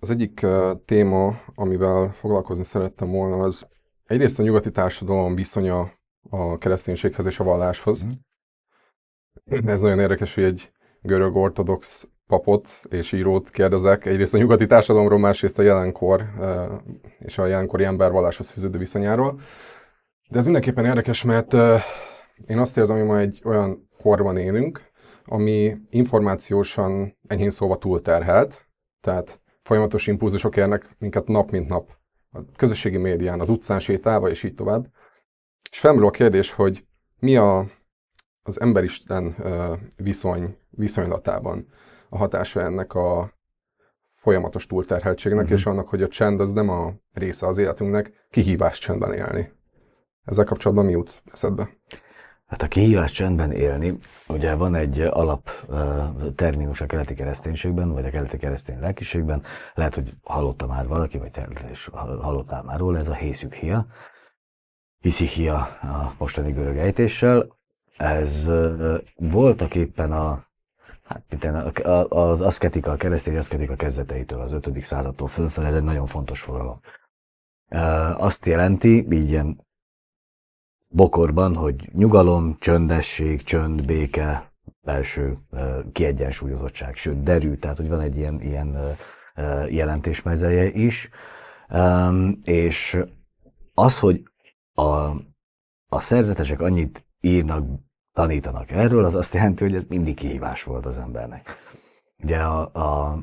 Az egyik téma, amivel foglalkozni szerettem volna, az egyrészt a nyugati társadalom viszonya a kereszténységhez és a valláshoz. Mhm. Ez nagyon érdekes, hogy egy görög ortodox papot és írót kérdezek. Egyrészt a nyugati társadalomról, másrészt a jelenkor és a jelenkori ember valláshoz fűződő viszonyáról. De ez mindenképpen érdekes, mert én azt érzem, hogy ma egy olyan korban élünk, ami információsan enyhén szólva túlterhelt, tehát folyamatos impulzusok érnek minket nap mint nap a közösségi médián, az utcán sétálva, és így tovább. És felmerül a kérdés, hogy mi az ember-isten viszonylatában a hatása ennek a folyamatos túlterheltségnek, és annak, hogy a csend az nem a része az életünknek, kihívás csendben élni. Ezzel kapcsolatban mi jut eszedbe? Hát a kihívás csendben élni, ugye van egy alap terminus a keleti kereszténységben, vagy a keleti keresztény lelkiségben, lehet, hogy hallotta már valaki, vagy te is hallottál már róla, ez a hészükhia, hiszichia a mostani görög ejtéssel. Ez voltaképpen az aszketika, a keresztény aszketika kezdeteitől, az 5. századtól fölfelé, ez egy nagyon fontos fogalom. Azt jelenti, így ilyen bokorban, hogy nyugalom, csöndesség, csönd, béke, belső kiegyensúlyozottság, sőt derű, tehát hogy van egy ilyen jelentésmezeje is. És az, hogy a szerzetesek annyit írnak, tanítanak erről, az azt jelenti, hogy ez mindig kihívás volt az embernek. Ugye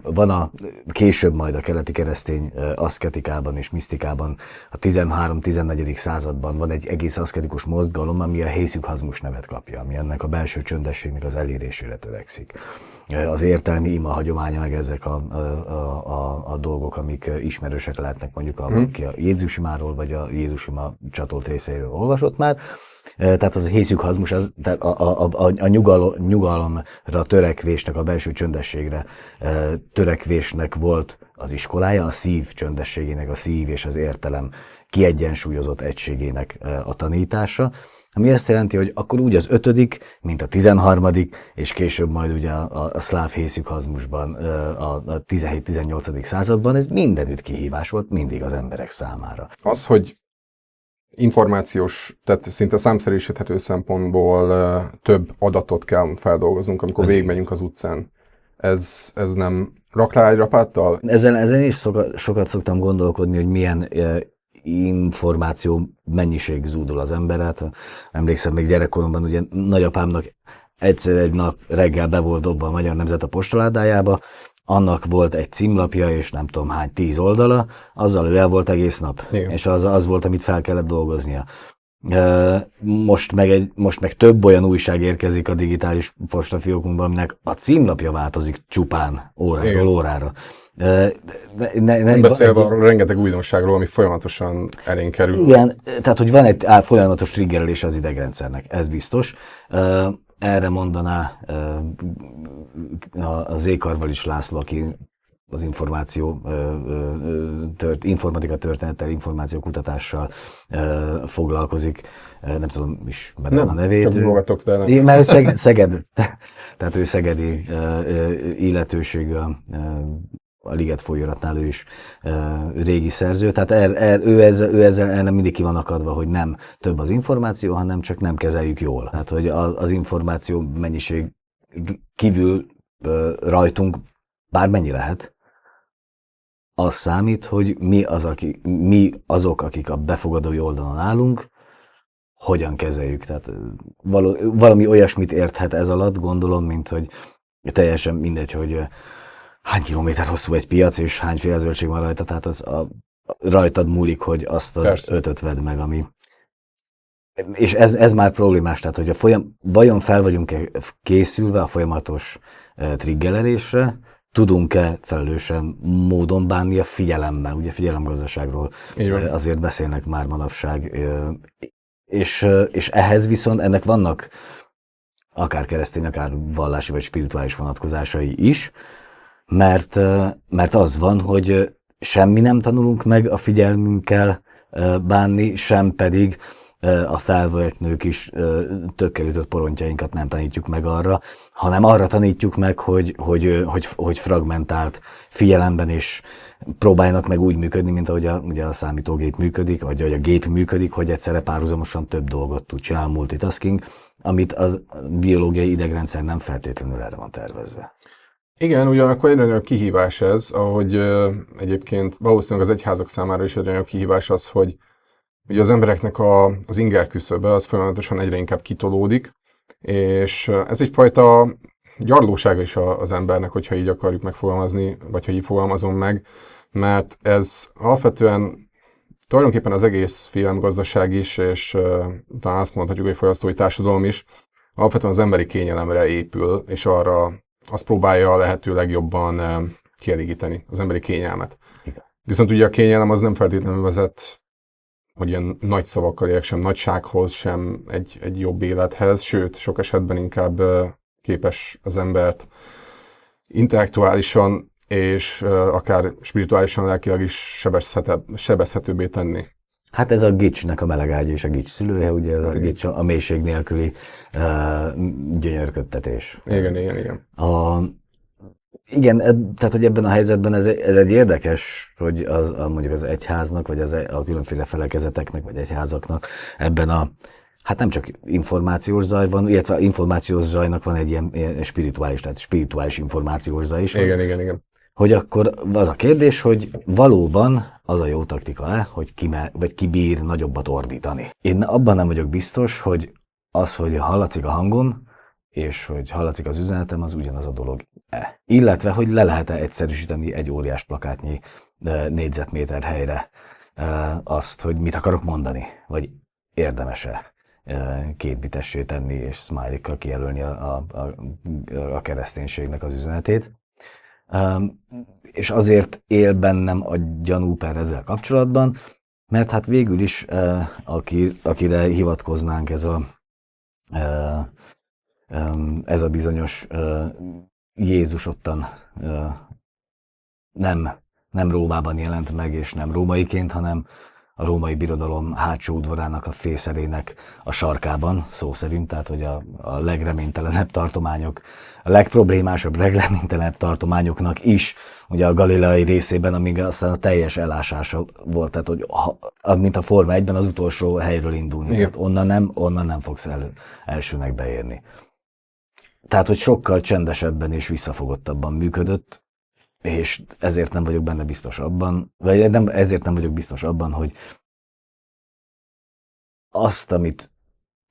van később majd a keleti keresztény aszketikában és misztikában, a 13-14. században van egy egész aszketikus mozgalom, ami a hészükhazmus nevet kapja, ami ennek a belső csöndességnek az elérésére törekszik. Az értelmi ima hagyománya, meg ezek a dolgok, amik ismerősek lehetnek, mondjuk aki a Jézusimáról vagy a Jézusima csatolt részeiről olvasott már. Tehát az a hészükhazmus, tehát a nyugalomra törekvésnek, a belső csöndességre törekvésnek volt az iskolája, a szív csöndességének, a szív és az értelem kiegyensúlyozott egységének a tanítása, ami azt jelenti, hogy akkor úgy az 5., mint a 13., és később majd ugye a szláv hészükhazmusban, a 17-18. században, ez mindenütt kihívás volt mindig az emberek számára. Az, hogy információs, tehát szinte számszerűsíthető szempontból több adatot kell feldolgoznunk, amikor végigmegyünk az utcán. Ez nem rak rá egy rapáttal? Ezen is sokat szoktam gondolkodni, hogy milyen információ mennyiség zúdul az emberet. Emlékszem, még gyerekkoromban ugye nagyapámnak egyszer egy nap reggel be volt dobva a Magyar Nemzet a postaládájába, annak volt egy címlapja, és nem tudom hány 10 oldala, azzal ő el volt egész nap. Igen. És az volt, amit fel kellett dolgoznia. Most meg több olyan újság érkezik a digitális postafiókunkban, aminek a címlapja változik csupán óráról Igen. órára. Nem beszélve arról rengeteg újdonságról, ami folyamatosan elénk kerül. Igen, tehát hogy van egy folyamatos triggerelés az idegrendszernek, ez biztos. Erre mondaná a Zékarvalics László, aki az informatika történettel, információkutatással foglalkozik. Nem tudom, ismerem a nevét. Csak dolgatok, de nem. Mert Szeged, tehát ő szegedi illetőségű, a Liget folyóiratnál ő is régi szerző, tehát ő ezzel mindig ki van akadva, hogy nem több az információ, hanem csak nem kezeljük jól. Tehát, hogy az információ mennyiség kívül rajtunk bármennyi lehet, az számít, hogy mi azok, akik a befogadói oldalon állunk, hogyan kezeljük. Tehát valami olyasmit érthet ez alatt, gondolom, mint hogy teljesen mindegy, hogy hány kilométer hosszú egy piac, és hányféle zöldség van rajta, tehát rajtad múlik, hogy azt az 5-öt vedd meg, ami... És ez már problémás, tehát hogy vajon fel vagyunk készülve a folyamatos triggerelésre, tudunk-e felelősen módon bánni a figyelemmel, ugye figyelemgazdaságról azért beszélnek már manapság, és ehhez viszont ennek vannak akár keresztény, akár vallási vagy spirituális vonatkozásai is, mert az van, hogy semmi nem tanulunk meg a figyelmünkkel bánni, sem pedig a felvőtt nők is tökkel ütött porontjainkat nem tanítjuk meg arra, hanem arra tanítjuk meg, hogy fragmentált figyelemben és próbáljanak meg úgy működni, mint ahogy ugye a számítógép működik, vagy ahogy a gép működik, hogy egyszerre párhuzamosan több dolgot tud csinálni, multitasking, amit az biológiai idegrendszer nem feltétlenül erre van tervezve. Igen, ugyanakkor egyre nagyobb kihívás ez, ahogy egyébként valószínűleg az egyházak számára is egyre nagyobb kihívás az, hogy ugye az embereknek az inger küszöbe az folyamatosan egyre inkább kitolódik, és ez egyfajta gyarlósága is az embernek, hogyha így akarjuk megfogalmazni, vagy ha így fogalmazom meg, mert ez alapvetően tulajdonképpen az egész filmgazdaság is, és talán azt mondhatjuk, hogy fogyasztói társadalom is, alapvetően az emberi kényelemre épül, és arra azt próbálja a lehető legjobban kielégíteni, az emberi kényelmet. Igen. Viszont ugye a kényelem az nem feltétlenül vezet, hogy ilyen nagy szavakkal éljek, sem nagysághoz, sem egy jobb élethez, sőt, sok esetben inkább képes az embert intellektuálisan és akár spirituálisan, lelkileg is sebezhetőbbé tenni. Hát ez a gicsnek a melegágy és a gics szülője, ugye ez a gics a mélység nélküli gyönyörködtetés. Igen. Igen, tehát hogy ebben a helyzetben ez egy érdekes, hogy mondjuk az egyháznak, vagy a különféle felekezeteknek, vagy egyházaknak ebben hát nem csak információs zaj van, illetve információs zajnak van egy ilyen spirituális, tehát spirituális információs zaj is. Igen. Hogy akkor az a kérdés, hogy valóban az a jó taktika-e, hogy ki bír nagyobbat ordítani. Én abban nem vagyok biztos, hogy az, hogy hallatszik a hangom, és hogy hallatszik az üzenetem, az ugyanaz a dolog-e. Illetve, hogy le lehet-e egyszerűsíteni egy óriás plakátnyi négyzetméter helyre azt, hogy mit akarok mondani, vagy érdemes-e kétbitessé tenni, és smiley-kkal kijelölni a kereszténységnek az üzenetét. És azért él bennem a gyanú per ezzel kapcsolatban, mert hát végül is, akire hivatkoznánk ez a bizonyos Jézus ottan nem Rómában jelent meg, és nem rómaiként, hanem a római birodalom hátsó udvarának a fészerének a sarkában, szó szerint, tehát hogy a legreménytelenebb tartományok, a legproblémásabb, legreménytelenebb tartományoknak is, ugye a galileai részében, amíg aztán a teljes elásása volt, tehát hogy mint a Forma 1-ben az utolsó helyről indulni, tehát onnan nem fogsz elsőnek beérni. Tehát, hogy sokkal csendesebben és visszafogottabban működött, és ezért nem vagyok benne biztos abban, ezért nem vagyok biztos abban, hogy azt, amit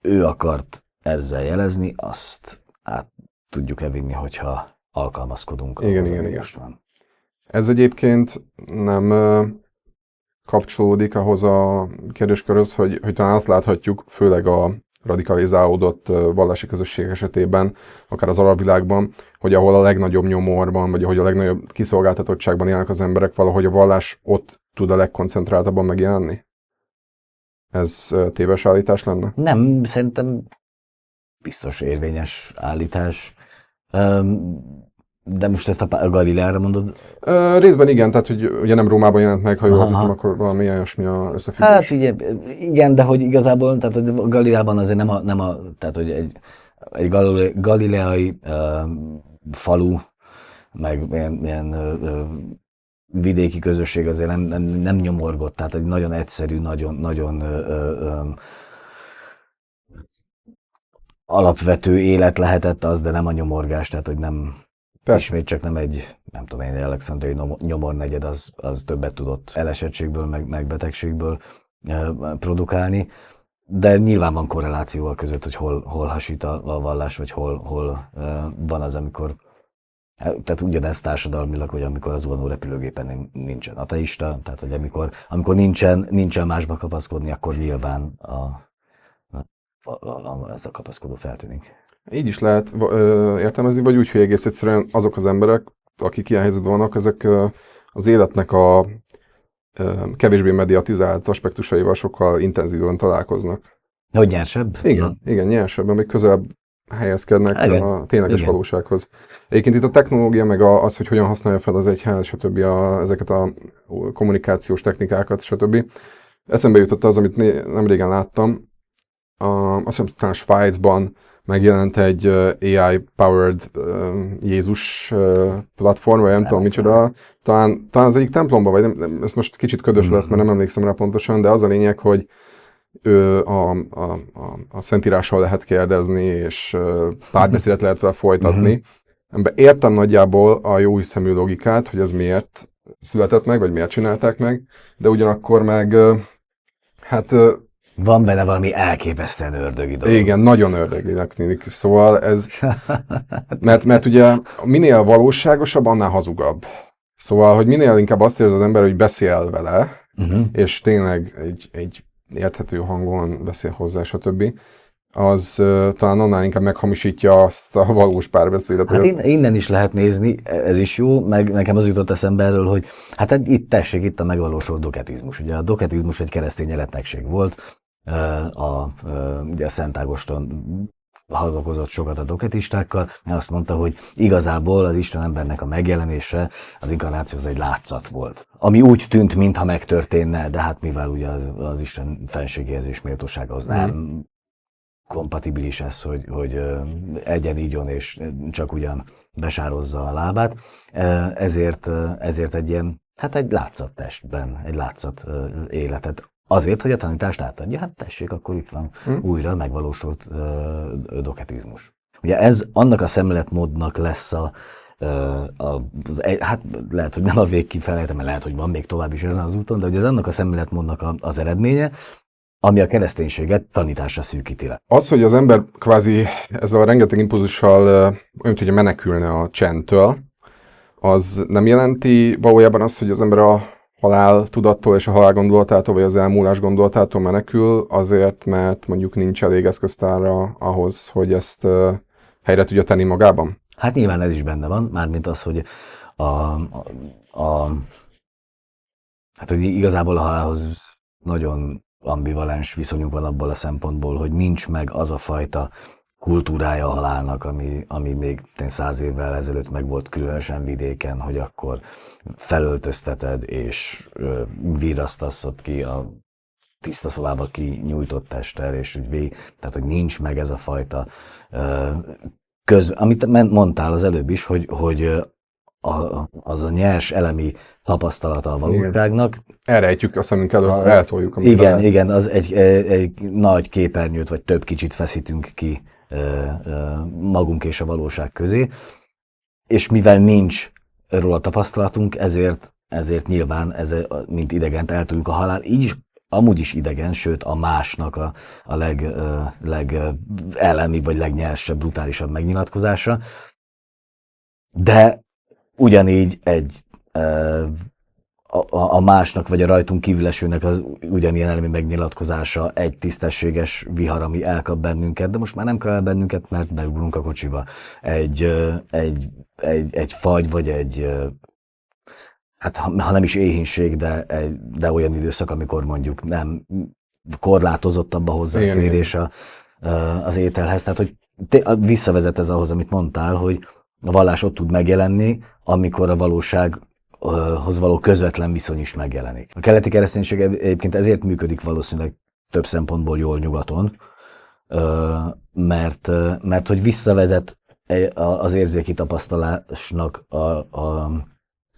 ő akart ezzel jelezni, azt át tudjuk-e vinni, hogyha alkalmazkodunk. Igen. Van. Ez egyébként nem kapcsolódik ahhoz a kérdéskörhöz, hogy talán azt láthatjuk, főleg a radikalizálódott vallási közösség esetében, akár az arab világban, hogy ahol a legnagyobb nyomorban, vagy ahol a legnagyobb kiszolgáltatottságban élnek az emberek, valahogy a vallás ott tud a legkoncentráltabban megjelenni? Ez téves állítás lenne? Nem, szerintem biztos érvényes állítás. De most ezt a Galileára mondod? Részben igen, tehát hogy ugye nem Rómában jelent meg, ha jól tudom, akkor valami ilyesmi a összefüggés. Hát igen, de hogy igazából, tehát a Galileában azért tehát hogy egy galileai falu, meg ilyen vidéki közösség azért nem nyomorgott, tehát egy nagyon egyszerű, nagyon alapvető élet lehetett az, de nem a nyomorgás, tehát hogy nem. Persze. Ismét csak nem nem tudom én, alexandriai nyomornegyed, az többet tudott elesettségből, meg betegségből produkálni, de nyilván van korreláció a között, hogy hol hasít a vallás, vagy hol van az, amikor, tehát ugyanez társadalmilag, hogy amikor az zuhanó repülőgépen nincsen ateista, tehát hogy amikor nincsen másba kapaszkodni, akkor nyilván ez a kapaszkodó feltűnik. Így is lehet értelmezni, vagy úgy, hogy egész egyszerűen azok az emberek, akik ilyen helyzetben vannak, ezek az életnek a kevésbé mediatizált aspektusaival sokkal intenzívebben találkoznak. Hogy nyersebb? Igen, nyersebben, még közelebb helyezkednek a tényleges valósághoz. Egyébként itt a technológia, meg az, hogy hogyan használja fel az egyház, stb. Ezeket a kommunikációs technikákat, stb. Eszembe jutott az, amit nem régen láttam, azt hiszem, talán Svájcban megjelent egy AI-powered Jézus platform, vagy nem tudom micsoda. Talán az egyik templomban, vagy nem, ez most kicsit ködös lesz, mert nem emlékszem rá pontosan, de az a lényeg, hogy a Szentírással lehet kérdezni, és párbeszédet lehet vele folytatni. Ebben értem nagyjából a jó hiszemű logikát, hogy ez miért született meg, vagy miért csinálták meg, de ugyanakkor meg hát... Van benne valami elképesztően ördögi dolog. Igen, nagyon ördöginek tűnik. Szóval ez... Mert ugye minél valóságosabb, annál hazugabb. Szóval, hogy minél inkább azt érzi az ember, hogy beszél vele, és tényleg egy érthető hangon beszél hozzá, stb., az talán annál inkább meghamisítja azt a valós párbeszédet. Hát innen is lehet nézni, ez is jó, meg nekem az jutott eszembe erről, hogy hát itt a megvalósult doketizmus. Ugye a doketizmus egy keresztény eretnekség volt, ugye a Szent Ágoston hadakozott sokat a doketistákkal, mert azt mondta, hogy igazából az Isten embernek a megjelenése, az inkarnáció az egy látszat volt. Ami úgy tűnt, mintha megtörténne, de hát mivel ugye az Isten fenségéhez és méltóságához nem kompatibilis ez, hogy egyenígyon és csak ugyan besározza a lábát, ezért egy ilyen, hát egy látszattestben, egy látszat életet. Azért, hogy a tanítást átadja, hát tessék, akkor itt van újra megvalósult doketizmus. Ugye ez annak a szemléletmódnak lesz hát lehet, hogy nem a végkifejlete, mert lehet, hogy van még tovább is ezen az úton, de hogy ez annak a szemléletmódnak az eredménye, ami a kereszténységet tanításra szűkíti le. Az, hogy az ember kvázi ezzel a rengeteg impulzussal olyan tudja menekülni a csendtől, az nem jelenti valójában azt, hogy az ember a halál tudattól és a halál gondolatától, vagy az elmúlás gondolatától menekül, azért, mert mondjuk nincs elég eszköztára ahhoz, hogy ezt helyre tudja tenni magában? Hát nyilván ez is benne van, mármint az, hogy hát hogy igazából a halálhoz nagyon ambivalens viszonyunk van abból a szempontból, hogy nincs meg az a fajta kultúrája a halálnak, ami még 100 évvel ezelőtt meg volt különösen vidéken, hogy akkor felöltözteted és virrasztasszod ki a tiszta szobába kinyújtott testtel, és tehát hogy nincs meg ez a fajta amit mondtál az előbb is, hogy az a nyers elemi tapasztalata a valóságnak. Elrejtjük a szemünk elől, eltoljuk. Igen, az egy nagy képernyőt, vagy több kicsit feszítünk ki magunk és a valóság közé, és mivel nincs róla tapasztalatunk, ezért nyilván, mint idegent eltoljuk a halál, így is, amúgy is idegen, sőt a másnak a legelemi, vagy legnyersebb, brutálisabb megnyilatkozása, de ugyanígy a másnak, vagy a rajtunk kívülesőnek az ugyanilyen elemi megnyilatkozása egy tisztességes vihar, ami elkap bennünket, de most már nem kell el bennünket, mert beugrunk a kocsiba. Egy fagy, vagy hát ha nem is éhínség, de olyan időszak, amikor mondjuk nem korlátozottabb a hozzáférés az ételhez. Tehát, hogy visszavezet ez ahhoz, amit mondtál, hogy a vallás ott tud megjelenni, amikor a valósághoz való közvetlen viszony is megjelenik. A keleti kereszténység egyébként ezért működik valószínűleg több szempontból jól nyugaton, mert hogy visszavezet az érzéki tapasztalásnak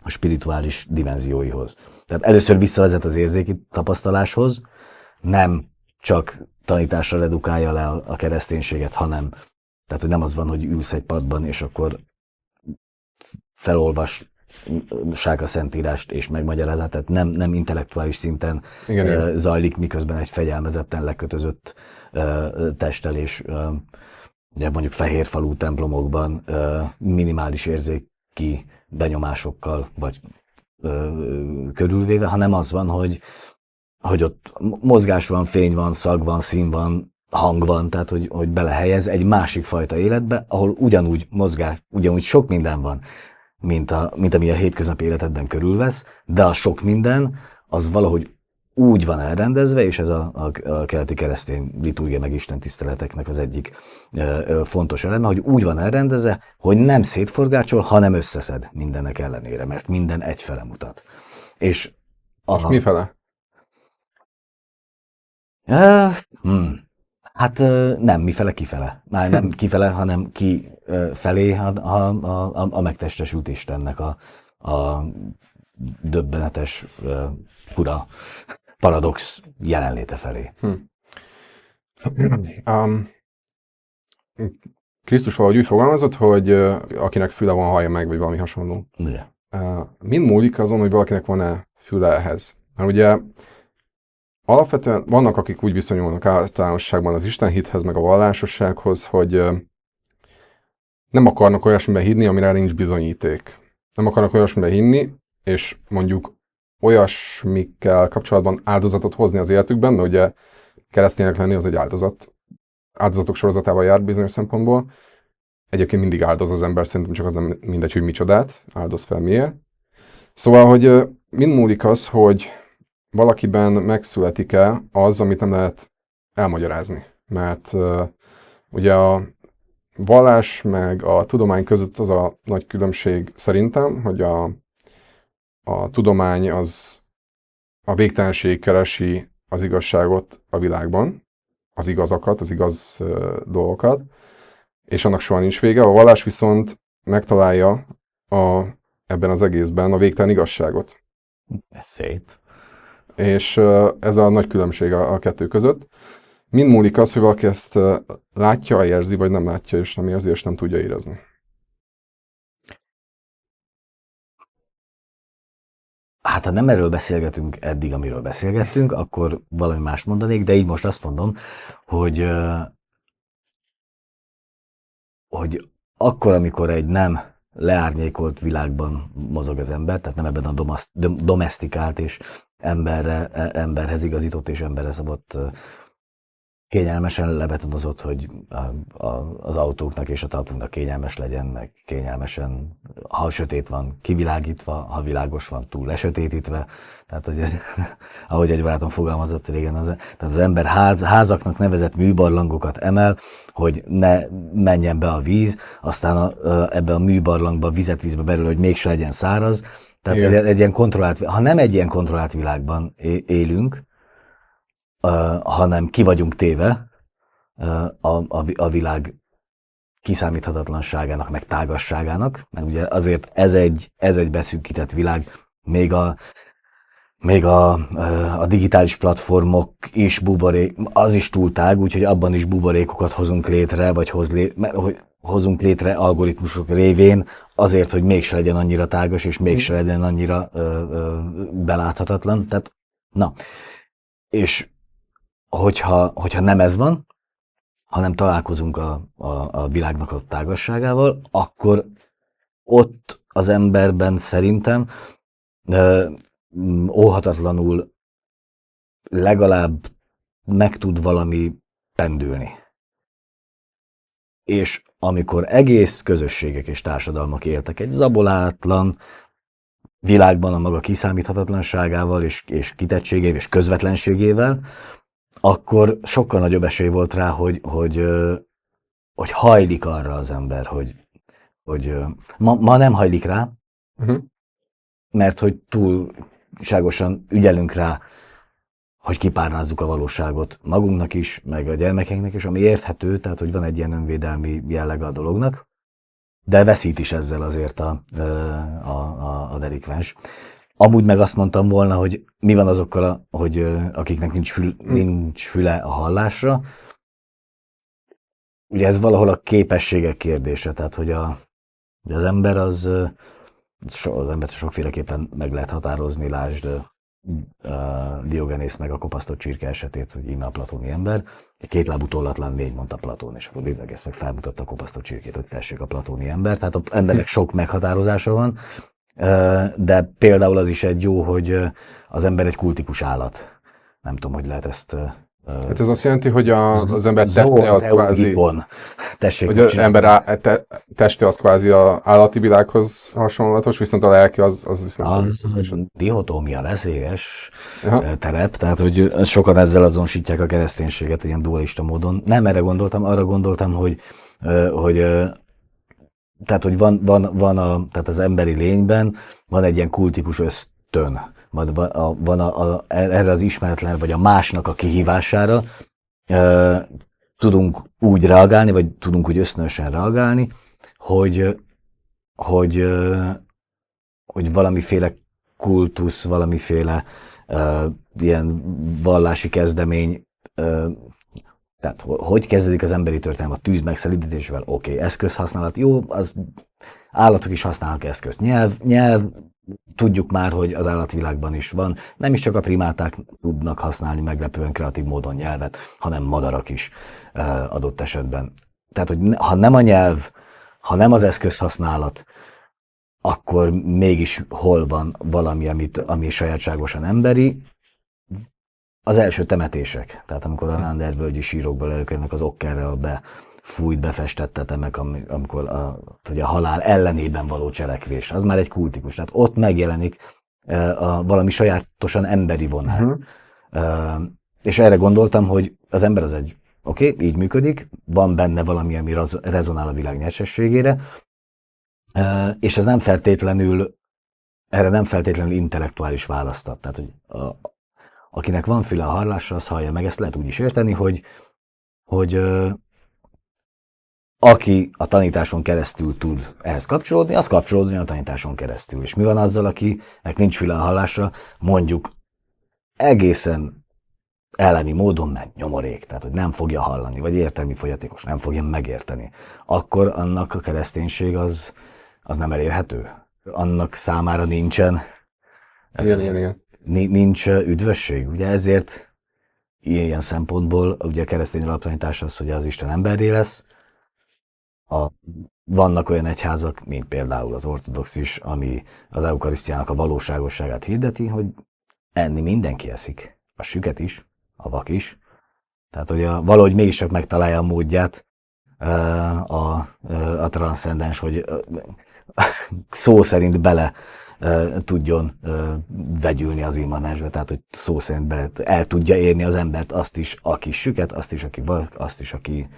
a spirituális dimenzióihoz. Tehát először visszavezet az érzéki tapasztaláshoz, nem csak tanításra redukálja le a kereszténységet, hanem tehát, hogy nem az van, hogy ülsz egy padban, és akkor felolvassák a Szentírást és megmagyarázat, tehát nem intellektuális szinten zajlik, miközben egy fegyelmezetten lekötözött testtelés, ugye mondjuk Fehérfalú templomokban minimális érzéki benyomásokkal vagy körülvéve, hanem az van, hogy ott mozgás van, fény van, szag van, szín van, hang van, tehát hogy belehelyez egy másik fajta életbe, ahol ugyanúgy mozgás, ugyanúgy sok minden van, mint ami a hétköznapi életedben körülvesz, de a sok minden az valahogy úgy van elrendezve, és ez a keleti keresztény liturgia meg istentiszteleteknek az egyik fontos eleme, hogy úgy van elrendezve, hogy nem szétforgácsol, hanem összeszed mindennek ellenére, mert minden egyfele mutat. És mifele? Hát nem, mifele, kifele. Már nem kifele, hanem ki felé a megtestesült Istennek a döbbenetes, fura, paradox jelenléte felé. Krisztus valahogy úgy fogalmazott, hogy akinek füle van, hallja meg, vagy valami hasonló. Ugye? Mind múlik azon, hogy valakinek van-e füle ehhez. Mert ugye alapvetően vannak, akik úgy viszonyulnak általánosságban az istenhithez, meg a vallásossághoz, hogy nem akarnak olyasmiben hinni, amire nincs bizonyíték. Nem akarnak olyasmiben hinni, és mondjuk olyasmikkel kapcsolatban áldozatot hozni az életükben, mert ugye kereszténynek lenni az egy áldozat. Áldozatok sorozatával jár bizonyos szempontból. Egyébként mindig áldoz az ember, szerintem csak az nem mindegy, hogy micsodát áldoz fel miért. Szóval, hogy mind múlik az, hogy valakiben megszületik-e az, amit nem lehet elmagyarázni. Mert ugye a vallás meg a tudomány között az a nagy különbség szerintem, hogy a tudomány az a végtelenség keresi az igazságot a világban, az igazakat, az igaz dolgokat, és annak soha nincs vége. A vallás viszont megtalálja ebben az egészben a végtelen igazságot. Ez szép. És ez a nagy különbség a kettő között. Mind múlik az, hogy valaki ezt látja, érzi, vagy nem látja, és nem érzi, és nem tudja érezni. Hát ha nem erről beszélgetünk eddig, amiről beszélgettünk, akkor valami más mondanék, de így most azt mondom, hogy akkor, amikor egy nem leárnyékolt világban mozog az ember, tehát nem ebben a domesztikált és emberhez igazított és emberre szabott, kényelmesen lebetonozott, hogy az autóknak és a talpunknak kényelmes legyen, meg kényelmesen, ha sötét van, kivilágítva, ha világos van, túl lesötétítve. Tehát, hogy ez, ahogy egy barátom fogalmazott régen, tehát az ember házaknak nevezett műbarlangokat emel, hogy ne menjen be a víz, aztán ebbe a műbarlangba vízbe belül, hogy mégse legyen száraz. Tehát egy ilyen kontrollált, ha nem egy ilyen kontrollált világban élünk, hanem ki vagyunk téve a világ kiszámíthatatlanságának, meg tágasságának, mert ugye azért ez egy beszűkített világ, még a digitális platformok is az is túl tág, úgyhogy abban is buborékokat hozunk létre, vagy hozunk létre algoritmusok révén, azért, hogy mégse legyen annyira tágas, és mégse legyen annyira beláthatatlan. Tehát, na, és hogyha nem ez van, hanem találkozunk a világnak a tágasságával, akkor ott az emberben szerintem óhatatlanul legalább meg tud valami pendülni. És amikor egész közösségek és társadalmak éltek egy zabolátlan világban a maga kiszámíthatatlanságával és kitettségével és közvetlenségével, akkor sokkal nagyobb esély volt rá, hogy hajlik arra az ember, hogy ma nem hajlik rá, mert hogy túlságosan ügyelünk rá, hogy kipárnázzuk a valóságot magunknak is, meg a gyermekeinknek is, ami érthető, tehát hogy van egy ilyen önvédelmi jellege a dolognak, de veszít is ezzel azért a delikvens. Amúgy meg azt mondtam volna, hogy mi van azokkal, akiknek nincs füle a hallásra. Ugye ez valahol a képességek kérdése, tehát hogy az ember az embert sokféleképpen meg lehet határozni, lásd Diogenész meg a kopasztott csirke esetét, hogy íme a platóni ember. Egy kétlábú tollatlan lény, mondta Platón, és akkor Diogenész meg felmutatta a kopasztott csirkét, hogy tessék a platóni ember. Tehát az embernek sok meghatározása van, de például az is egy jó, hogy az ember egy kultikus állat. Nem tudom, hogy lehet ezt... Hát ez azt jelenti, hogy az ember teste az kvázi... Tessék, hogy az ember teste az kvázi az állati világhoz hasonlatos, viszont a lelki az viszont... Az dihotómia veszélyes terep, tehát hogy sokan ezzel azonosítják a kereszténységet ilyen dualista módon. Nem erre gondoltam, arra gondoltam, hogy tehát, hogy tehát az emberi lényben van egy ilyen kultikus ösztön, van erre az ismeretlen, vagy a másnak a kihívására tudunk úgy reagálni, vagy tudunk úgy ösztönösen reagálni, hogy valamiféle kultusz, valamiféle ilyen vallási kezdemény, tehát hogy kezdődik az emberi történelem a tűz megszelídítésével? Oké, eszközhasználat, jó, az állatok is használnak eszközt. Nyelv, tudjuk már, hogy az állatvilágban is van. Nem is csak a primáták tudnak használni meglepően kreatív módon nyelvet, hanem madarak is adott esetben. Tehát, hogy ha nem a nyelv, ha nem az eszközhasználat, akkor mégis hol van valami, ami sajátságosan emberi. Az első temetések, tehát amikor a Landervölgyi sírokból előkerülnek az okkerrel befújt, befestett tetemek, amikor a halál ellenében való cselekvés, az már egy kultikus. Tehát ott megjelenik valami sajátosan emberi vonal. És erre gondoltam, hogy az ember az egy, oké, így működik, van benne valami, ami rezonál a világ nyersességére, és ez nem feltétlenül, erre nem feltétlenül intellektuális választat. Tehát, hogy akinek van füle a hallásra, az hallja meg, ezt lehet úgy is érteni, hogy aki a tanításon keresztül tud ehhez kapcsolódni, az kapcsolódni a tanításon keresztül. És mi van azzal, akinek nincs füle a hallásra, mondjuk egészen elemi módon, mert nyomorék, tehát hogy nem fogja hallani, vagy értelmi fogyatékos, nem fogja megérteni, akkor annak a kereszténység az nem elérhető. Annak számára nincsen. Igen. Nincs üdvösség. Ugye ezért ilyen szempontból ugye a keresztény alaptanítás az, hogy az Isten emberré lesz. Vannak olyan egyházak, mint például az ortodox is, ami az eukarisztiának a valóságosságát hirdeti, hogy enni mindenki eszik. A süket is, a vak is. Tehát, hogy valahogy mégis csak megtalálja a módját a transzcendens, hogy szó szerint bele tudjon vegyülni az immanensbe, tehát hogy szó szerint el tudja érni az embert, azt is, aki süket, azt is, aki vak, azt is, aki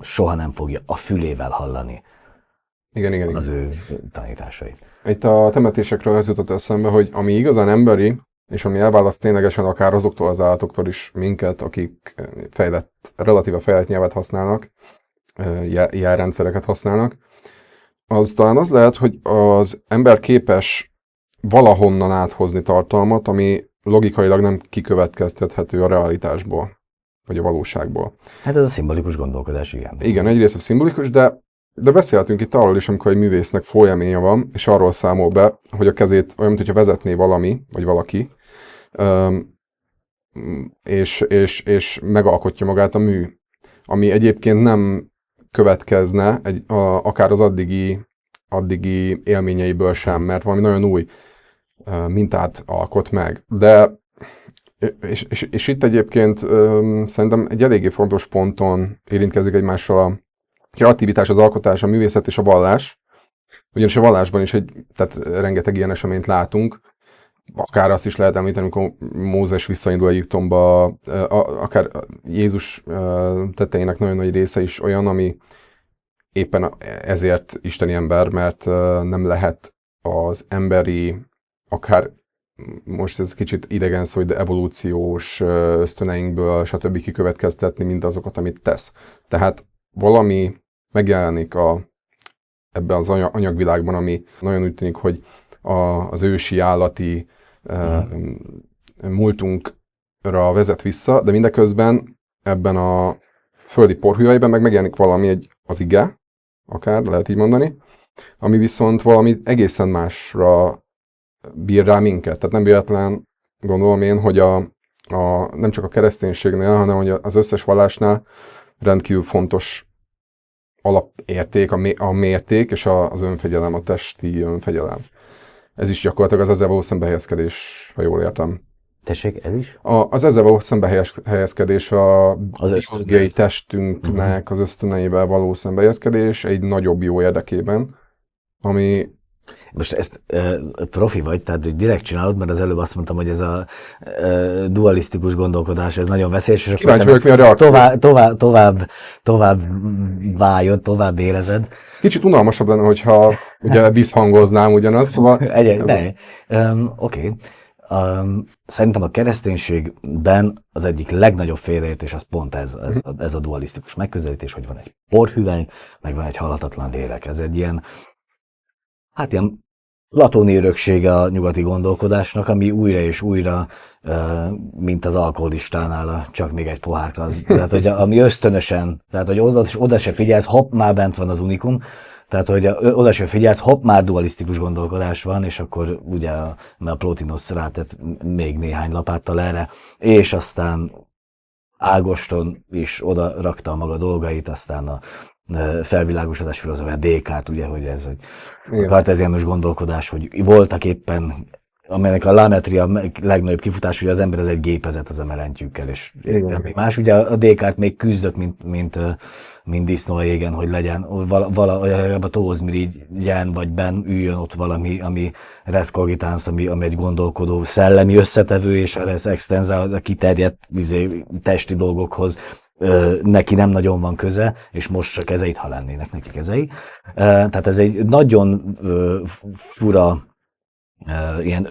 soha nem fogja a fülével hallani Igen. az ő tanításait. Itt a temetésekről az jutott eszembe, hogy ami igazán emberi, és ami elválaszt ténylegesen akár azoktól az állatoktól is minket, akik relatíve fejlett nyelvet használnak, jelrendszereket használnak, az talán az lehet, hogy az ember képes valahonnan áthozni tartalmat, ami logikailag nem kikövetkeztethető a realitásból, vagy a valóságból. Hát ez a szimbolikus gondolkodás, igen. Igen, egyrészt a szimbolikus, de beszélhetünk itt arról is, amikor egy művésznek folyaménye van, és arról számol be, hogy a kezét olyan, mintha vezetné valami, vagy valaki, és megalkotja magát a mű, ami egyébként nem következne akár az addigi élményeiből sem, mert valami nagyon új mintát alkot meg. De, és itt egyébként szerintem egy eléggé fontos ponton érintkezik egymással a kreativitás, az alkotás, a művészet és a vallás. Ugyanis a vallásban is tehát rengeteg ilyen eseményt látunk, akár azt is lehet említeni, amikor Mózes visszaindul Egyiptomba, akár Jézus tetteinek nagyon nagy része is olyan, ami éppen ezért isteni ember, mert nem lehet az emberi, akár most ez kicsit idegen szó, de evolúciós ösztöneinkből, stb. Kikövetkeztetni mindazokat, amit tesz. Tehát valami megjelenik ebben az anyagvilágban, ami nagyon úgy tűnik, hogy az ősi állati múltunkra vezet vissza, de mindeközben ebben a földi porhűjeiben megjelenik valami, az ige, akár lehet így mondani, ami viszont valami egészen másra bír rá minket. Tehát nem véletlen gondolom én, hogy nem csak a kereszténységnél, hanem hogy az összes vallásnál rendkívül fontos alapérték, a mérték és az önfegyelem, a testi önfegyelem. Ez is gyakorlatilag az ezzel való szembehelyezkedés, ha jól értem. Tessék, ez is? Az ezzel való szembehelyezkedés az ösztöngei testünknek az ösztöneivel való szembehelyezkedés egy nagyobb jó érdekében, ami... Most ezt profi vagy, tehát hogy direkt csinálod, mert az előbb azt mondtam, hogy ez a dualisztikus gondolkodás, ez nagyon veszélyes, és kíváncsi vagyok, mi a reakció. Tovább vájod, tovább érezed. Kicsit unalmasabb lenne, hogyha ugye visszhangoznám ugyanazt, szóval... Oké. Szerintem a kereszténységben az egyik legnagyobb félreértés az pont ez a dualisztikus megközelítés, hogy van egy porhüvely, meg van egy halhatatlan lélek. Ez egy ilyen platóni öröksége a nyugati gondolkodásnak, ami újra és újra, mint az alkoholistánál, csak még egy pohárka, tehát, hogy ami ösztönösen, tehát hogy oda se figyelsz, hopp, már bent van az unikum, tehát, hogy oda se figyelsz, hopp, már dualisztikus gondolkodás van, és akkor ugye a Plotinos rátett még néhány lapáttal erre, és aztán Ágoston is oda rakta a maga dolgait, aztán a felvilágosodás filozófia, Descartes, ugye, hogy ez egy karteziánus gondolkodás, hogy voltak éppen, amelynek a lámetria legnagyobb kifutás, hogy az ember ez egy gépezet az emelentyűkkel, és más. Ugye a Descartes még küzdött, mint disznó a jégen, hogy legyen a tózmirigyen vagy benn üljön ott valami, ami res cogitans, ami egy gondolkodó szellemi összetevő, és a res extensa, a kiterjedt testi dolgokhoz neki nem nagyon van köze, és most se kezeit, ha lennének neki kezei. Tehát ez egy nagyon fura, ilyen,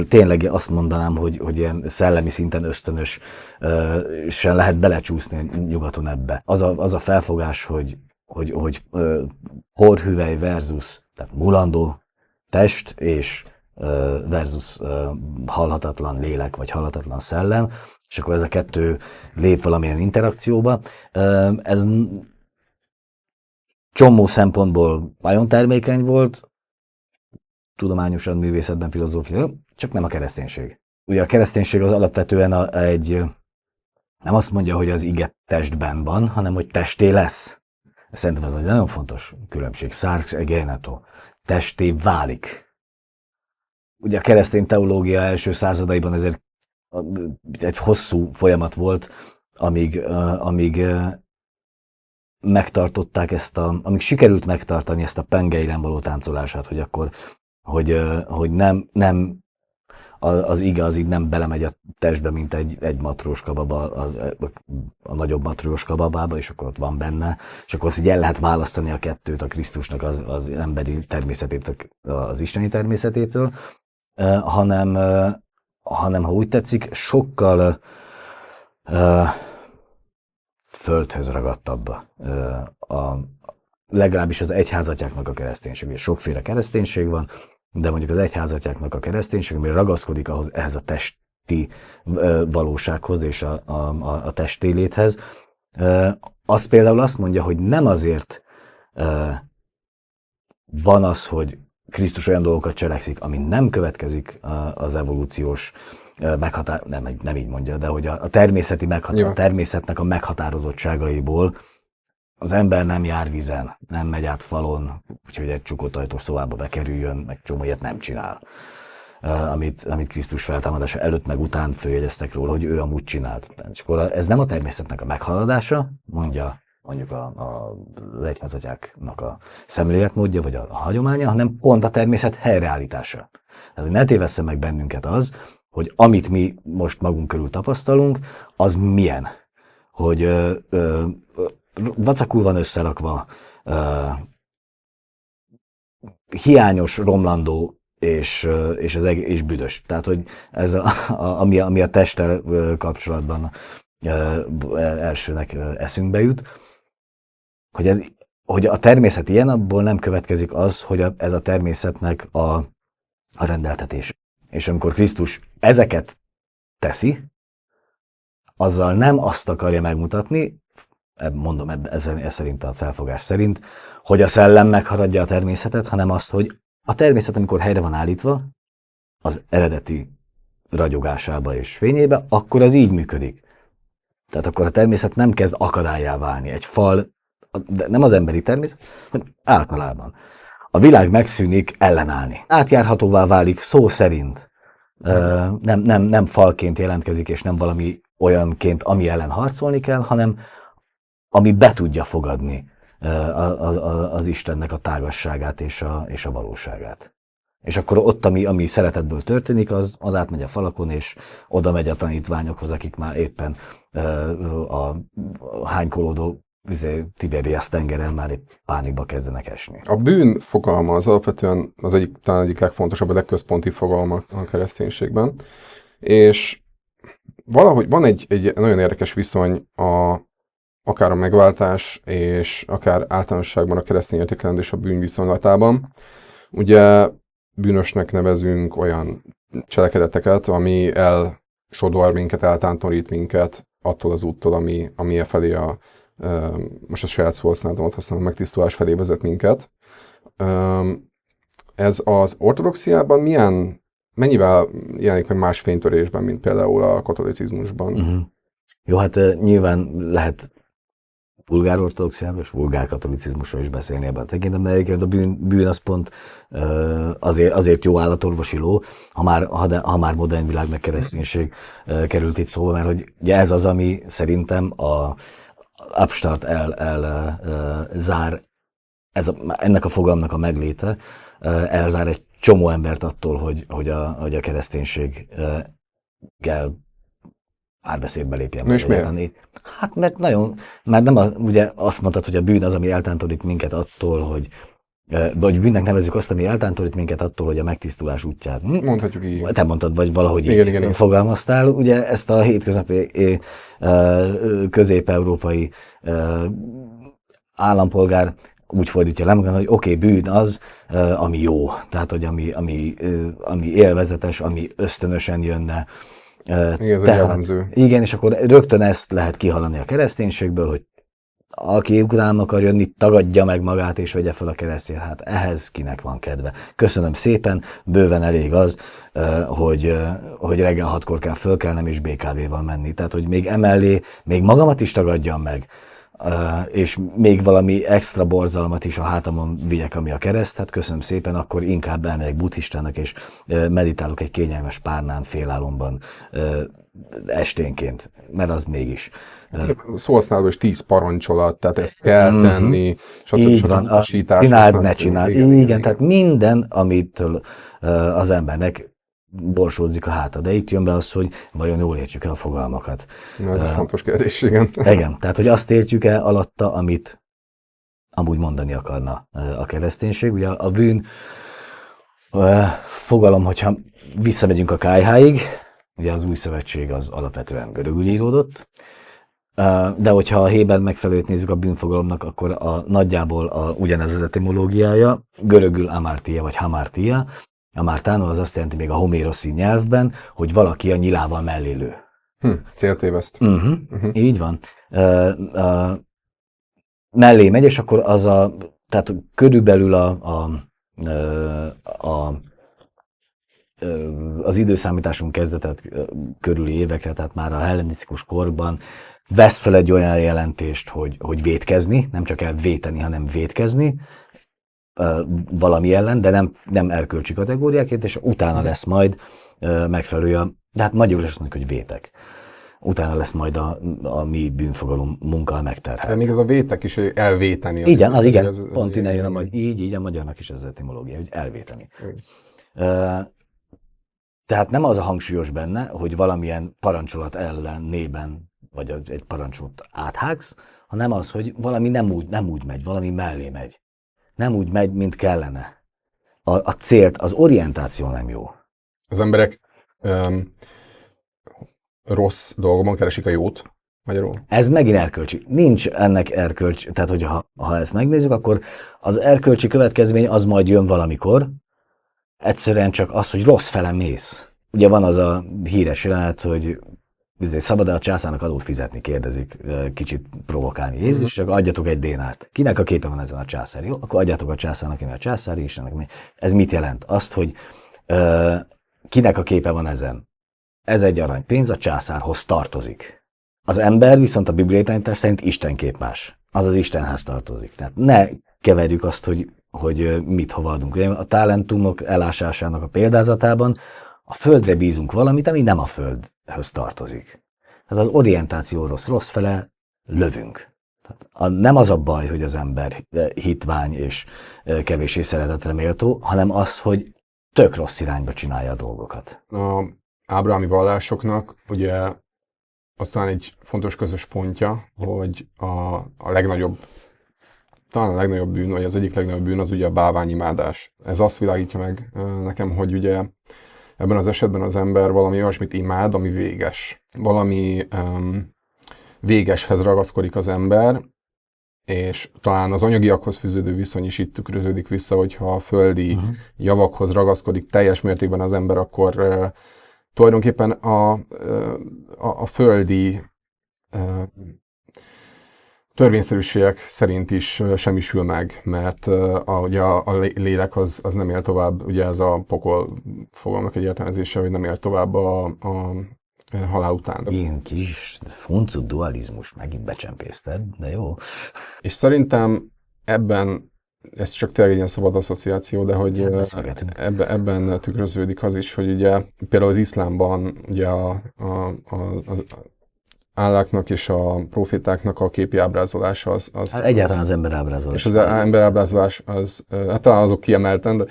tényleg azt mondanám, hogy ilyen szellemi szinten ösztönösen lehet belecsúszni nyugaton ebbe. Az a felfogás, hogy porhüvely versus, tehát mulandó test, és versus halhatatlan lélek, vagy halhatatlan szellem, és akkor ez a kettő lép valamilyen interakcióba. Ez csomó szempontból nagyon termékeny volt, tudományosan, művészetben, filozófiában, csak nem a kereszténység. Ugye a kereszténység az alapvetően nem azt mondja, hogy az ige testben van, hanem hogy testé lesz. Szerintem ez egy nagyon fontos különbség. Sarx egeneto. Testé válik. Ugye a keresztény teológia első századaiban ezért egy hosszú folyamat volt, amíg megtartották amíg sikerült megtartani ezt a pengeilen való táncolását, hogy akkor, hogy nem az ige az így nem belemegy a testbe, mint egy matróska baba, a nagyobb matróska babába, és akkor ott van benne, és akkor azt így el lehet választani a kettőt, a Krisztusnak az emberi természetét az isteni természetétől, hanem ha úgy tetszik, sokkal földhöz ragadtabb legalábbis az egyházatjáknak a kereszténység. Sokféle kereszténység van, de mondjuk az egyházatjáknak a kereszténység, ami ragaszkodik ehhez a testi valósághoz és a testéléthez, az például azt mondja, hogy nem azért van az, hogy Krisztus olyan dolgokat cselekszik, ami nem következik az evolúciós nem így mondja, de hogy a természeti a természetnek a meghatározottságaiból az ember nem jár vízen, nem megy át falon, úgyhogy egy csukott ajtós szobába bekerüljön, meg csomó ilyet nem csinál. Amit Krisztus feltámadása előtt meg után följegyeztek róla, hogy ő amúgy csinált. És akkor ez nem a természetnek a meghaladása, mondja mondjuk az egyházatjáknak a szemléletmódja, vagy a hagyománya, hanem pont a természet helyreállítása. Tehát ne tévesszen meg bennünket az, hogy amit mi most magunk körül tapasztalunk, az milyen. Hogy vacakul van összerakva, hiányos, romlandó, és büdös. Tehát, hogy ez ami a testtel kapcsolatban elsőnek eszünkbe jut, hogy a természet ilyen, abból nem következik az, hogy ez a természetnek a rendeltetés. És amikor Krisztus ezeket teszi, azzal nem azt akarja megmutatni, mondom ez szerint a felfogás szerint, hogy a szellem megharadja a természetet, hanem azt, hogy a természet, amikor helyre van állítva, az eredeti ragyogásába és fényébe, akkor ez így működik. Tehát akkor a természet nem kezd akadályá válni. Egy fal, de nem az emberi természet, hanem általában. A világ megszűnik ellenállni. Átjárhatóvá válik szó szerint. Nem falként jelentkezik, és nem valami olyanként, ami ellen harcolni kell, hanem ami be tudja fogadni az Istennek a tágasságát és a valóságát. És akkor ott, ami szeretetből történik, az átmegy a falakon, és oda megy a tanítványokhoz, akik már éppen a hánykolódó Tiberias tengeren már egy pánikba kezdenek esni. A bűn fogalma az alapvetően talán egyik legfontosabb, a legközponti fogalma a kereszténységben, és valahogy van egy nagyon érdekes viszony akár a megváltás, és akár általánosságban a keresztény értékrend és a bűn viszonylatában. Ugye bűnösnek nevezünk olyan cselekedeteket, ami elsodor minket, eltántorít minket attól az úttól, ami felé most a saját szóhasználatomat használom, a megtisztulás felé vezet minket. Ez az ortodoxiában mennyivel jelenik meg más fénytörésben, mint például a katolicizmusban? Uh-huh. Jó, hát nyilván lehet vulgár ortodoxiáról és vulgár katolicizmusról is beszélni ebben a tekintetben, de egyébként a bűn az pont azért jó állatorvosi ló, ha már modern világ meg kereszténység került itt szóba, mert hogy ugye ez az, ami szerintem a Abstart elzár, ennek a fogalomnak a megléte elzár egy csomó embert attól, hogy a kereszténységgel párbeszédbe lépjen. És miért? Hát mert ugye azt mondtad, hogy a bűn az, ami eltántorít minket attól, vagy bűnnek nevezzük azt, ami eltántorít minket attól, hogy a megtisztulás útját. Mondhatjuk így. Te mondtad, vagy valahogy igen. fogalmaztál. Ugye ezt a hétköznapi közép-európai állampolgár úgy fordítja le magát, hogy oké, bűn az, ami jó. Tehát, hogy ami élvezetes, ami ösztönösen jönne. Igen, ez jellemző. Igen, és akkor rögtön ezt lehet kihallani a kereszténységből, hogy aki utánam akar jönni, tagadja meg magát és vegye fel a keresztjét. Hát ehhez kinek van kedve. Köszönöm szépen, bőven elég az, hogy reggel 6-kor kell fölkelnem és BKV-val menni. Tehát, hogy még emellé, még magamat is tagadjam meg, és még valami extra borzalmat is a hátamon vigyek, ami a kereszt, hát köszönöm szépen, akkor inkább elmegyek buddhistának, és meditálok egy kényelmes párnán félálomban esténként, mert az mégis. Szóhasználó is 10 parancsolat, tehát ezt kell tenni, így van, csináld, ne csináld. Igen, tehát minden, amitől az embernek borsódzik a háta. De itt jön be az, hogy vajon jól értjük el a fogalmakat. Na, ez egy fontos kérdés, igen. Igen, tehát hogy azt értjük el alatta, amit amúgy mondani akarna a kereszténység. Ugye a bűn fogalom, hogyha visszamegyünk a KH-ig, ugye az új szövetség az alapvetően görögül íródott, de hogyha a Héber megfelelőt nézzük a bűnfogalomnak, akkor nagyjából ugyanez az etimológiája, görögül amártia vagy hamartia. Amártánó az azt jelenti még a homéroszi nyelvben, hogy valaki a nyilával mellé lő. Céltéveszt. Így van. Mellé megy, és akkor tehát körülbelül az időszámításunk kezdetet körüli évekre, tehát már a hellenisztikus korban vesz fel egy olyan jelentést, hogy vétkezni, nem csak elvéteni, hanem vétkezni valami ellen, de nem erkölcsi kategóriáként, és utána lesz majd megfelelő, de hát magyarul is azt mondjuk, hogy vétek. Utána lesz majd a mi bűnfogalom munkkal megterhelt. Még ez a vétek is elvéteni. Igen, pont innen jön így a magyarnak is ez az etimológia, hogy elvéteni. Tehát nem az a hangsúlyos benne, hogy valamilyen parancsolat ellenében, vagy egy parancsolat áthágsz, hanem az, hogy valami nem úgy megy, valami mellé megy. Nem úgy megy, mint kellene. A célt, az orientáció nem jó. Az emberek rossz dolgokban keresik a jót, magyarul? Ez megint erkölcsi. Nincs ennek erkölcsi. Tehát, hogy ha ezt megnézzük, akkor az erkölcsi következmény az majd jön valamikor. Egyszerűen csak az, hogy rossz fele mész. Ugye van az a híres jelenet, hogy szabad-e a császárnak adót fizetni, kérdezik, kicsit provokálni Jézus, csak adjatok egy dénárt. Kinek a képe van ezen a császár? Jó, akkor adjátok a császárnak, ami a császári Istennek. Ez mit jelent? Azt, hogy kinek a képe van ezen? Ez egy aranypénz, a császárhoz tartozik. Az ember viszont a bibliai tanítás szerint istenkép más. Az az Istenhez tartozik. Tehát ne keverjük azt, hogy mit hova adunk. A talentumok elásásának a példázatában a földre bízunk valamit, ami nem a földhöz tartozik. Tehát az orientáció rossz fele lövünk. Tehát nem az a baj, hogy az ember hitvány és kevéssé szeretetre méltó, hanem az, hogy tök rossz irányba csinálja a dolgokat. A ábrahámi vallásoknak ugye az talán egy fontos közös pontja, hogy a legnagyobb, talán a legnagyobb bűn, vagy az egyik legnagyobb bűn az ugye a bálványimádás. Ez azt világítja meg nekem, hogy ugye ebben az esetben az ember valami olyasmit imád, ami véges. Valami végeshez ragaszkodik az ember, és talán az anyagiakhoz fűződő viszony is itt tükröződik vissza, hogyha a földi javakhoz ragaszkodik teljes mértékben az ember, akkor tulajdonképpen a földi törvényszerűségek szerint is semmisül meg, mert ugye a lélek az nem él tovább, ugye ez a pokol fogalmak egy értelmezése, hogy nem él tovább a halál után. Ilyen kis funcu dualizmus megint becsempészted, de jó. És szerintem ebben, ez csak tényleg egy ilyen szabad asszociáció, de hogy ebben tükröződik az is, hogy ugye például az iszlámban ugye az Álláknak és a profétáknak a képi ábrázolása az hát egyáltalán az ember ábrázolás. És az ember ábrázolás az, hát talán azok kiemelten, de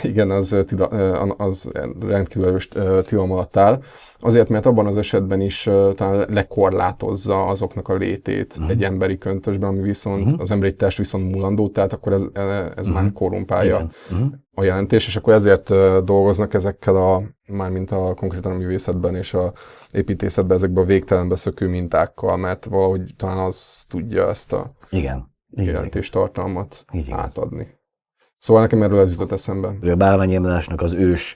igen, az rendkívül erős tilalom alatt áll. Azért, mert abban az esetben is talán lekorlátozza azoknak a létét egy emberi köntösben, ami viszont az emberi test viszont múlandó, tehát akkor ez már korrumpálja a jelentés, és akkor ezért dolgoznak ezekkel mármint konkrétan a művészetben és a építészetben ezekben a végtelenbe szökő mintákkal, mert valahogy talán az tudja ezt a jelentéstartalmat átadni. Szóval nekem erről ez jutott eszembe. A bálványimádásnak az ős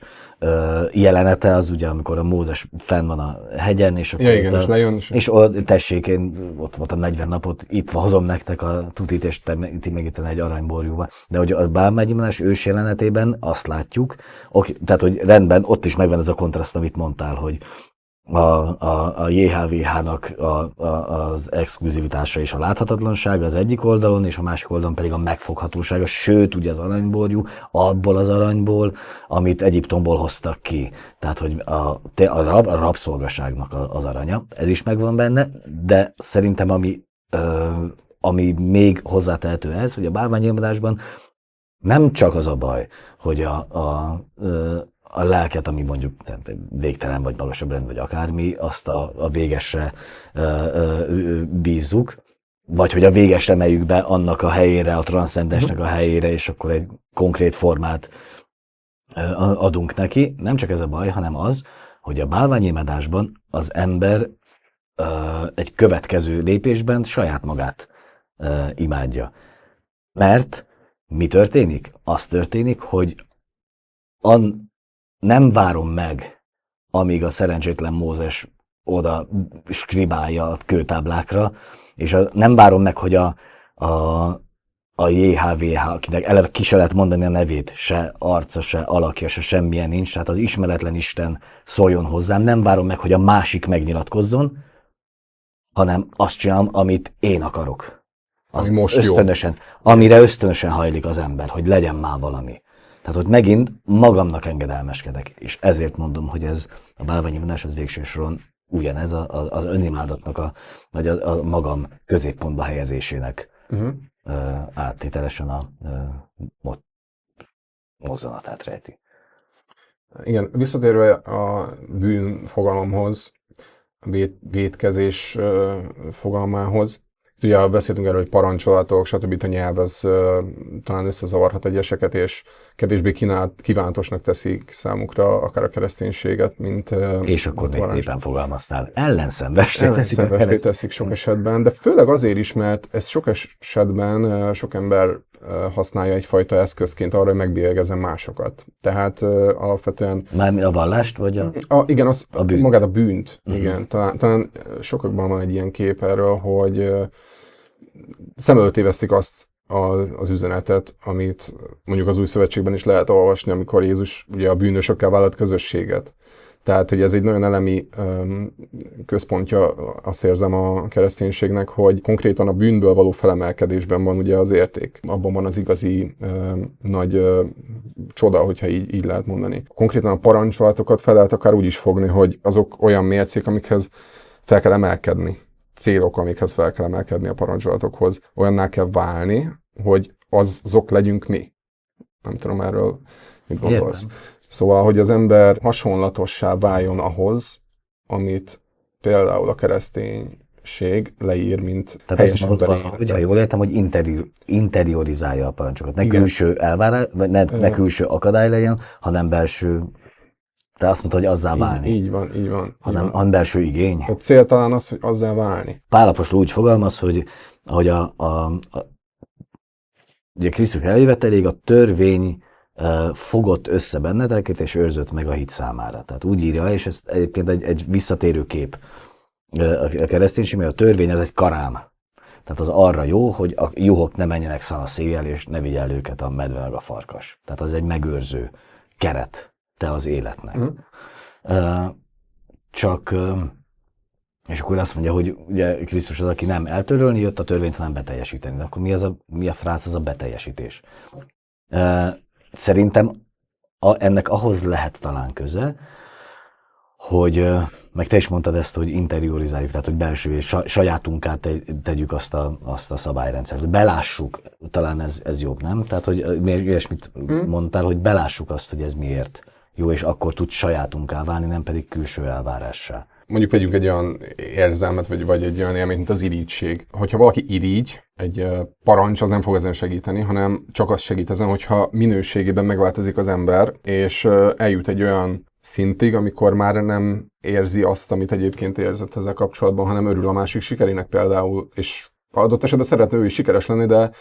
jelenete az ugye, amikor a Mózes fenn van a hegyen, és akkor és lejön. És tessék, én ott voltam 40 napot, itt hozom nektek a tutit, és ti meg itt egy aranyborjúba. De hogy a bálványimádás ős jelenetében azt látjuk, tehát hogy rendben, ott is megvan ez a kontraszt, amit mondtál, hogy a JHVH-nak az exkluzivitása és a láthatatlansága az egyik oldalon, és a másik oldalon pedig a megfoghatósága, sőt, ugye az aranyborjú, abból az aranyból, amit Egyiptomból hoztak ki. Tehát, hogy a rabszolgaságnak az aranya, ez is megvan benne, de szerintem ami még hozzátehető ez, hogy a bálványimádásban nem csak az a baj, hogy a lelket, ami mondjuk végtelen vagy magasabb rend, vagy akármi, azt a végesre bízzuk, vagy hogy a végesre emeljük be annak a helyére, a transzcendensnek a helyére, és akkor egy konkrét formát adunk neki. Nem csak ez a baj, hanem az, hogy a bálványimádásban az ember egy következő lépésben saját magát imádja. Mert mi történik? Az történik, hogy nem várom meg, amíg a szerencsétlen Mózes oda skribálja a kőtáblákra, és nem várom meg, hogy a JHVH, akinek eleve ki se lehet mondani a nevét, se arca, se alakja, se semmilyen nincs, tehát az ismeretlen Isten szóljon hozzám, nem várom meg, hogy a másik megnyilatkozzon, hanem azt csinálom, amit én akarok. Az most ösztönösen, amire ösztönösen hajlik az ember, hogy legyen már valami. Tehát, hogy megint magamnak engedelmeskedek, és ezért mondom, hogy ez a bálványimádás az végső soron ugyanez az önimádatnak vagy a magam középpontba helyezésének áttételesen a mozzanatát rejti. Igen, visszatérve a bűn fogalomhoz, a vétkezés fogalmához, ugye beszéltünk erről, hogy parancsolatok, stb. A nyelv az talán összezavarhat egyeseket, és kevésbé kívánatosnak teszik számukra akár a kereszténységet, mint és akkor még éppen fogalmaztál. Ellenszenvessé teszik sok esetben, de főleg azért is, mert ez sok esetben sok ember használja egyfajta eszközként arra, hogy megbélyegezzen másokat. Tehát alapvetően... Már a vallást, vagy igen, a bűnt? Magát a bűnt, igen. Talán sokakban van egy ilyen kép erről, hogy szem előtt tévesztik azt az üzenetet, amit mondjuk az Új Szövetségben is lehet olvasni, amikor Jézus ugye a bűnösökkel vállalt közösséget. Tehát, hogy ez egy nagyon elemi központja, azt érzem a kereszténységnek, hogy konkrétan a bűnből való felemelkedésben van ugye az érték. Abban van az igazi nagy csoda, hogyha így lehet mondani. Konkrétan a parancsolatokat fel lehet akár úgy is fogni, hogy azok olyan mércék, amikhez fel kell emelkedni. Célok, amikhez fel kell emelkedni a parancsolatokhoz. Olyanná kell válni, hogy azok legyünk mi. Nem tudom erről, mit gondolsz. Értem. Szóval, hogy az ember hasonlatossá váljon ahhoz, amit például a kereszténység leír, mint Tehát azt helyes mondod, emberi hogy életet. ha jól értem, hogy interiorizálja a parancsokat. Ne Igen. külső elvárás, vagy ne külső akadály legyen, hanem belső, te azt mondtad, hogy azzá válni, Így van, így van. hanem belső igény. A cél talán az, hogy azzá válni. Pál apostol úgy fogalmaz, hogy ugye Krisztus eljöveteléig a törvény fogott össze benneteket, és őrzött meg a hit számára. Tehát úgy írja, és ez egyébként egy visszatérő kép a kereszténység, mert a törvény ez egy karám. Tehát az arra jó, hogy a juhok ne menjenek szanaszéjjel, és ne vigye el őket a medve meg a farkas. Tehát az egy megőrző keret te az életnek. Csak, és akkor azt mondja, hogy ugye Krisztus az, aki nem eltörölni jött a törvényt, hanem beteljesíteni. De akkor mi a frác az a beteljesítés? Szerintem ennek ahhoz lehet talán köze, hogy, meg te is mondtad ezt, hogy interiorizáljuk, tehát hogy belső és sajátunká tegyük azt a szabályrendszert. Belássuk, talán ez jobb, nem? Tehát, hogy ilyesmit mondtál, hogy belássuk azt, hogy ez miért jó, és akkor tud sajátunká válni, nem pedig külső elvárássá. Mondjuk vegyünk egy olyan érzelmet, vagy egy olyan élményt, mint az irigység. Hogyha valaki irigy, egy parancs az nem fog ezen segíteni, hanem csak az segít ezen, hogyha minőségében megváltozik az ember, és eljut egy olyan szintig, amikor már nem érzi azt, amit egyébként érzett ezzel kapcsolatban, hanem örül a másik sikerének például, és adott esetben szeretne ő is sikeres lenni, de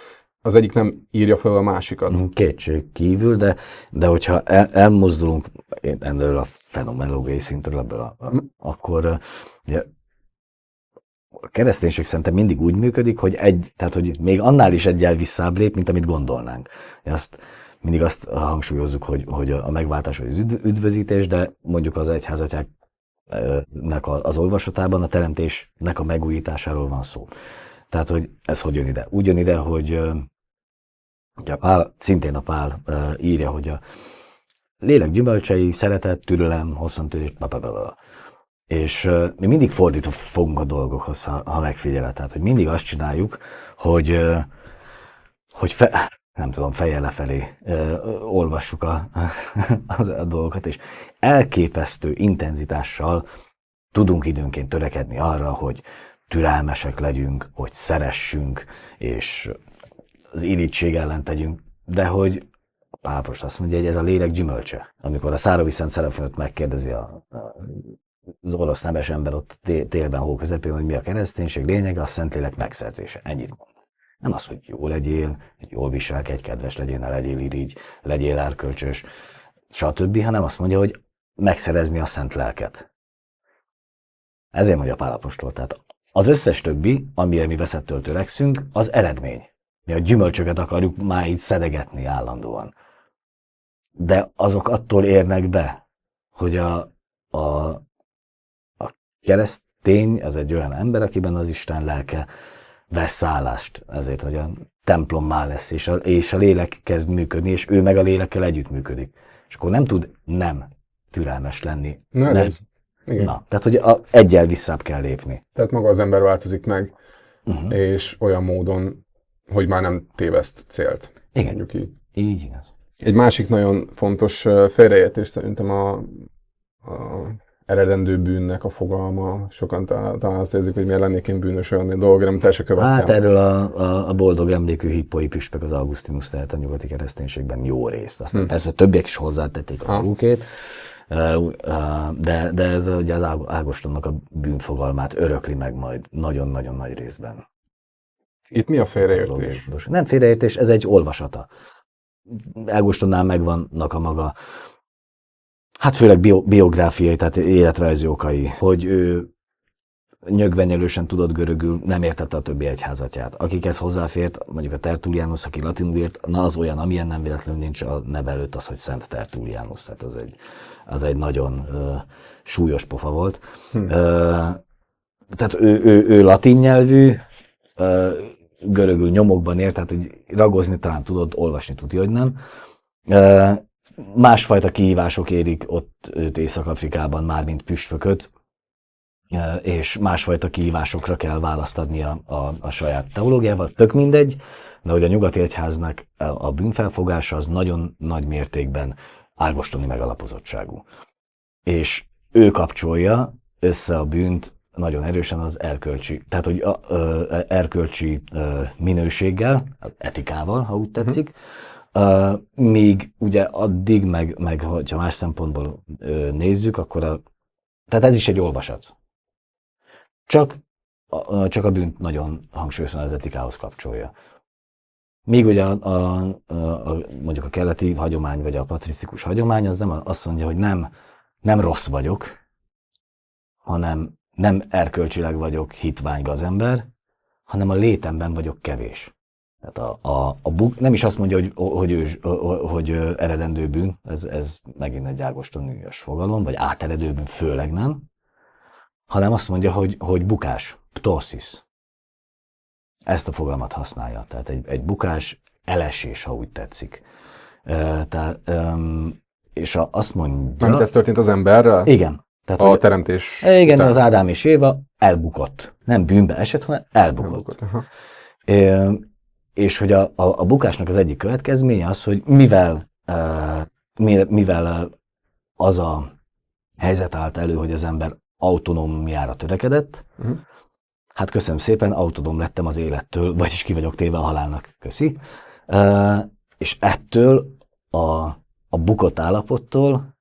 az egyik nem írja fel a másikat. Kétség kívül, de hogyha elmozdulunk ennél a fenomenológiai szintről, akkor ugye, a kereszténység szerintem mindig úgy működik, tehát hogy még annál is egyel visszább lép, mint amit gondolnánk. Mindig azt hangsúlyozzuk, hogy a megváltás vagy az üdvözítés, de mondjuk az egyházatyáknak az olvasatában a teremtésnek a megújításáról van szó. Tehát, hogy ez hogy jön ide? Úgy jön ide, hogy szintén a Pál írja, hogy a lélek gyümölcsei, szeretet, türelem, hosszantűrés, és mi mindig fordítva fogunk a dolgokhoz, ha megfigyeled. Tehát, hogy mindig azt csináljuk, hogy nem tudom, fejjel lefelé olvassuk a dolgokat, és elképesztő intenzitással tudunk időnként törekedni arra, hogy türelmesek legyünk, hogy szeressünk, és az irigység ellen tegyünk, de hogy Pál apostol azt mondja, hogy ez a lélek gyümölcse. Amikor a Száróvi Szent Serafinot megkérdezi az orosz nemes ember ott télben, hó közepén, hogy mi a kereszténység lényege, a Szentlélek megszerzése. Ennyit mond. Nem az, hogy jó legyél, jól viselkedj, kedves legyél, ne legyél irigy, legyél erkölcsös, stb., hanem azt mondja, hogy megszerezni a szent lelket. Ezért mondja Pál apostol. Tehát az összes többi, amire mi veszettől törekszünk, az eredmény. Mi a gyümölcsöket akarjuk már így szedegetni állandóan. De azok attól érnek be, hogy a keresztény, ez egy olyan ember, akiben az Isten lelke vesz szállást, ezért, hogy a templommá lesz, és a lélek kezd működni, és ő meg a lélekkel együtt működik. És akkor nem tud nem türelmes lenni. Igen. Na, tehát, hogy egyel visszább kell lépni. Tehát maga az ember változik meg, és olyan módon, hogy már nem téveszt célt. Igen. Mondjuk így. Így igaz. Egy másik nagyon fontos félreértés szerintem a eredendő bűnnek a fogalma. Sokan talán azt érzik, hogy miért lennék én bűnös olyan dolgokra, amit el se követtem. Hát erről a boldog emlékű hippoi püspök az Augustinus tehet a nyugati kereszténységben jó részt. Aztán persze többiek is hozzátették a magukét, de ez ugye az Ágostonnak a bűnfogalmát örökli meg majd nagyon-nagyon nagy részben. Itt mi a félreértés? Nem félreértés, ez egy olvasata. Ágostonnál megvannak a maga, hát főleg biográfiai, tehát életrajzi okai, hogy ő nyögvenyelősen tudott görögül, nem értette a többi egyházatyát. Akikhez hozzáfért, mondjuk a Tertullianus, aki latinul írt, na az olyan, amilyen nem véletlenül nincs a neve előtt az, hogy Szent Tertullianus. Tehát az egy nagyon súlyos pofa volt. Tehát ő latin nyelvű, görögül nyomokban ért, tehát hogy ragozni talán tudod, olvasni tudja, hogy nem. Másfajta kihívások érik ott őt Észak-Afrikában már, mint püspököt, és másfajta kihívásokra kell választ adni a saját teológiával. Tök mindegy, de hogy a nyugati egyháznak a bűnfelfogása az nagyon nagy mértékben ágostoni megalapozottságú. És ő kapcsolja össze a bűnt nagyon erősen az erkölcsi, tehát hogy erkölcsi minőséggel, az etikával, ha úgy tetszik, míg ugye addig, meg ha más szempontból nézzük, akkor tehát ez is egy olvasat. Csak a bűnt nagyon hangsúlyosan az etikához kapcsolja. Míg ugye mondjuk a keleti hagyomány, vagy a patrisztikus hagyomány, az nem azt mondja, hogy nem rossz vagyok, hanem nem erkölcsileg vagyok hitvány gazember, hanem a létemben vagyok kevés. Tehát nem is azt mondja, hogy eredendő bűn, ez megint egy ágostonűs fogalom, vagy áteredő bűn főleg nem, hanem azt mondja, hogy bukás, ptosis. Ezt a fogalmat használja. Tehát egy bukás, elesés, ha úgy tetszik. És azt mondja... Mert ez történt az emberrel? Igen. Tehát, a teremtés igen, után. Az Ádám és Éva elbukott. Nem bűnbe esett, hanem elbukott. És hogy a bukásnak az egyik következménye az, hogy mivel az a helyzet állt elő, hogy az ember autonómiára törekedett, hát köszönöm szépen, autonóm lettem az élettől, vagyis ki vagyok téve a halálnak, köszi. És ettől a bukott állapottól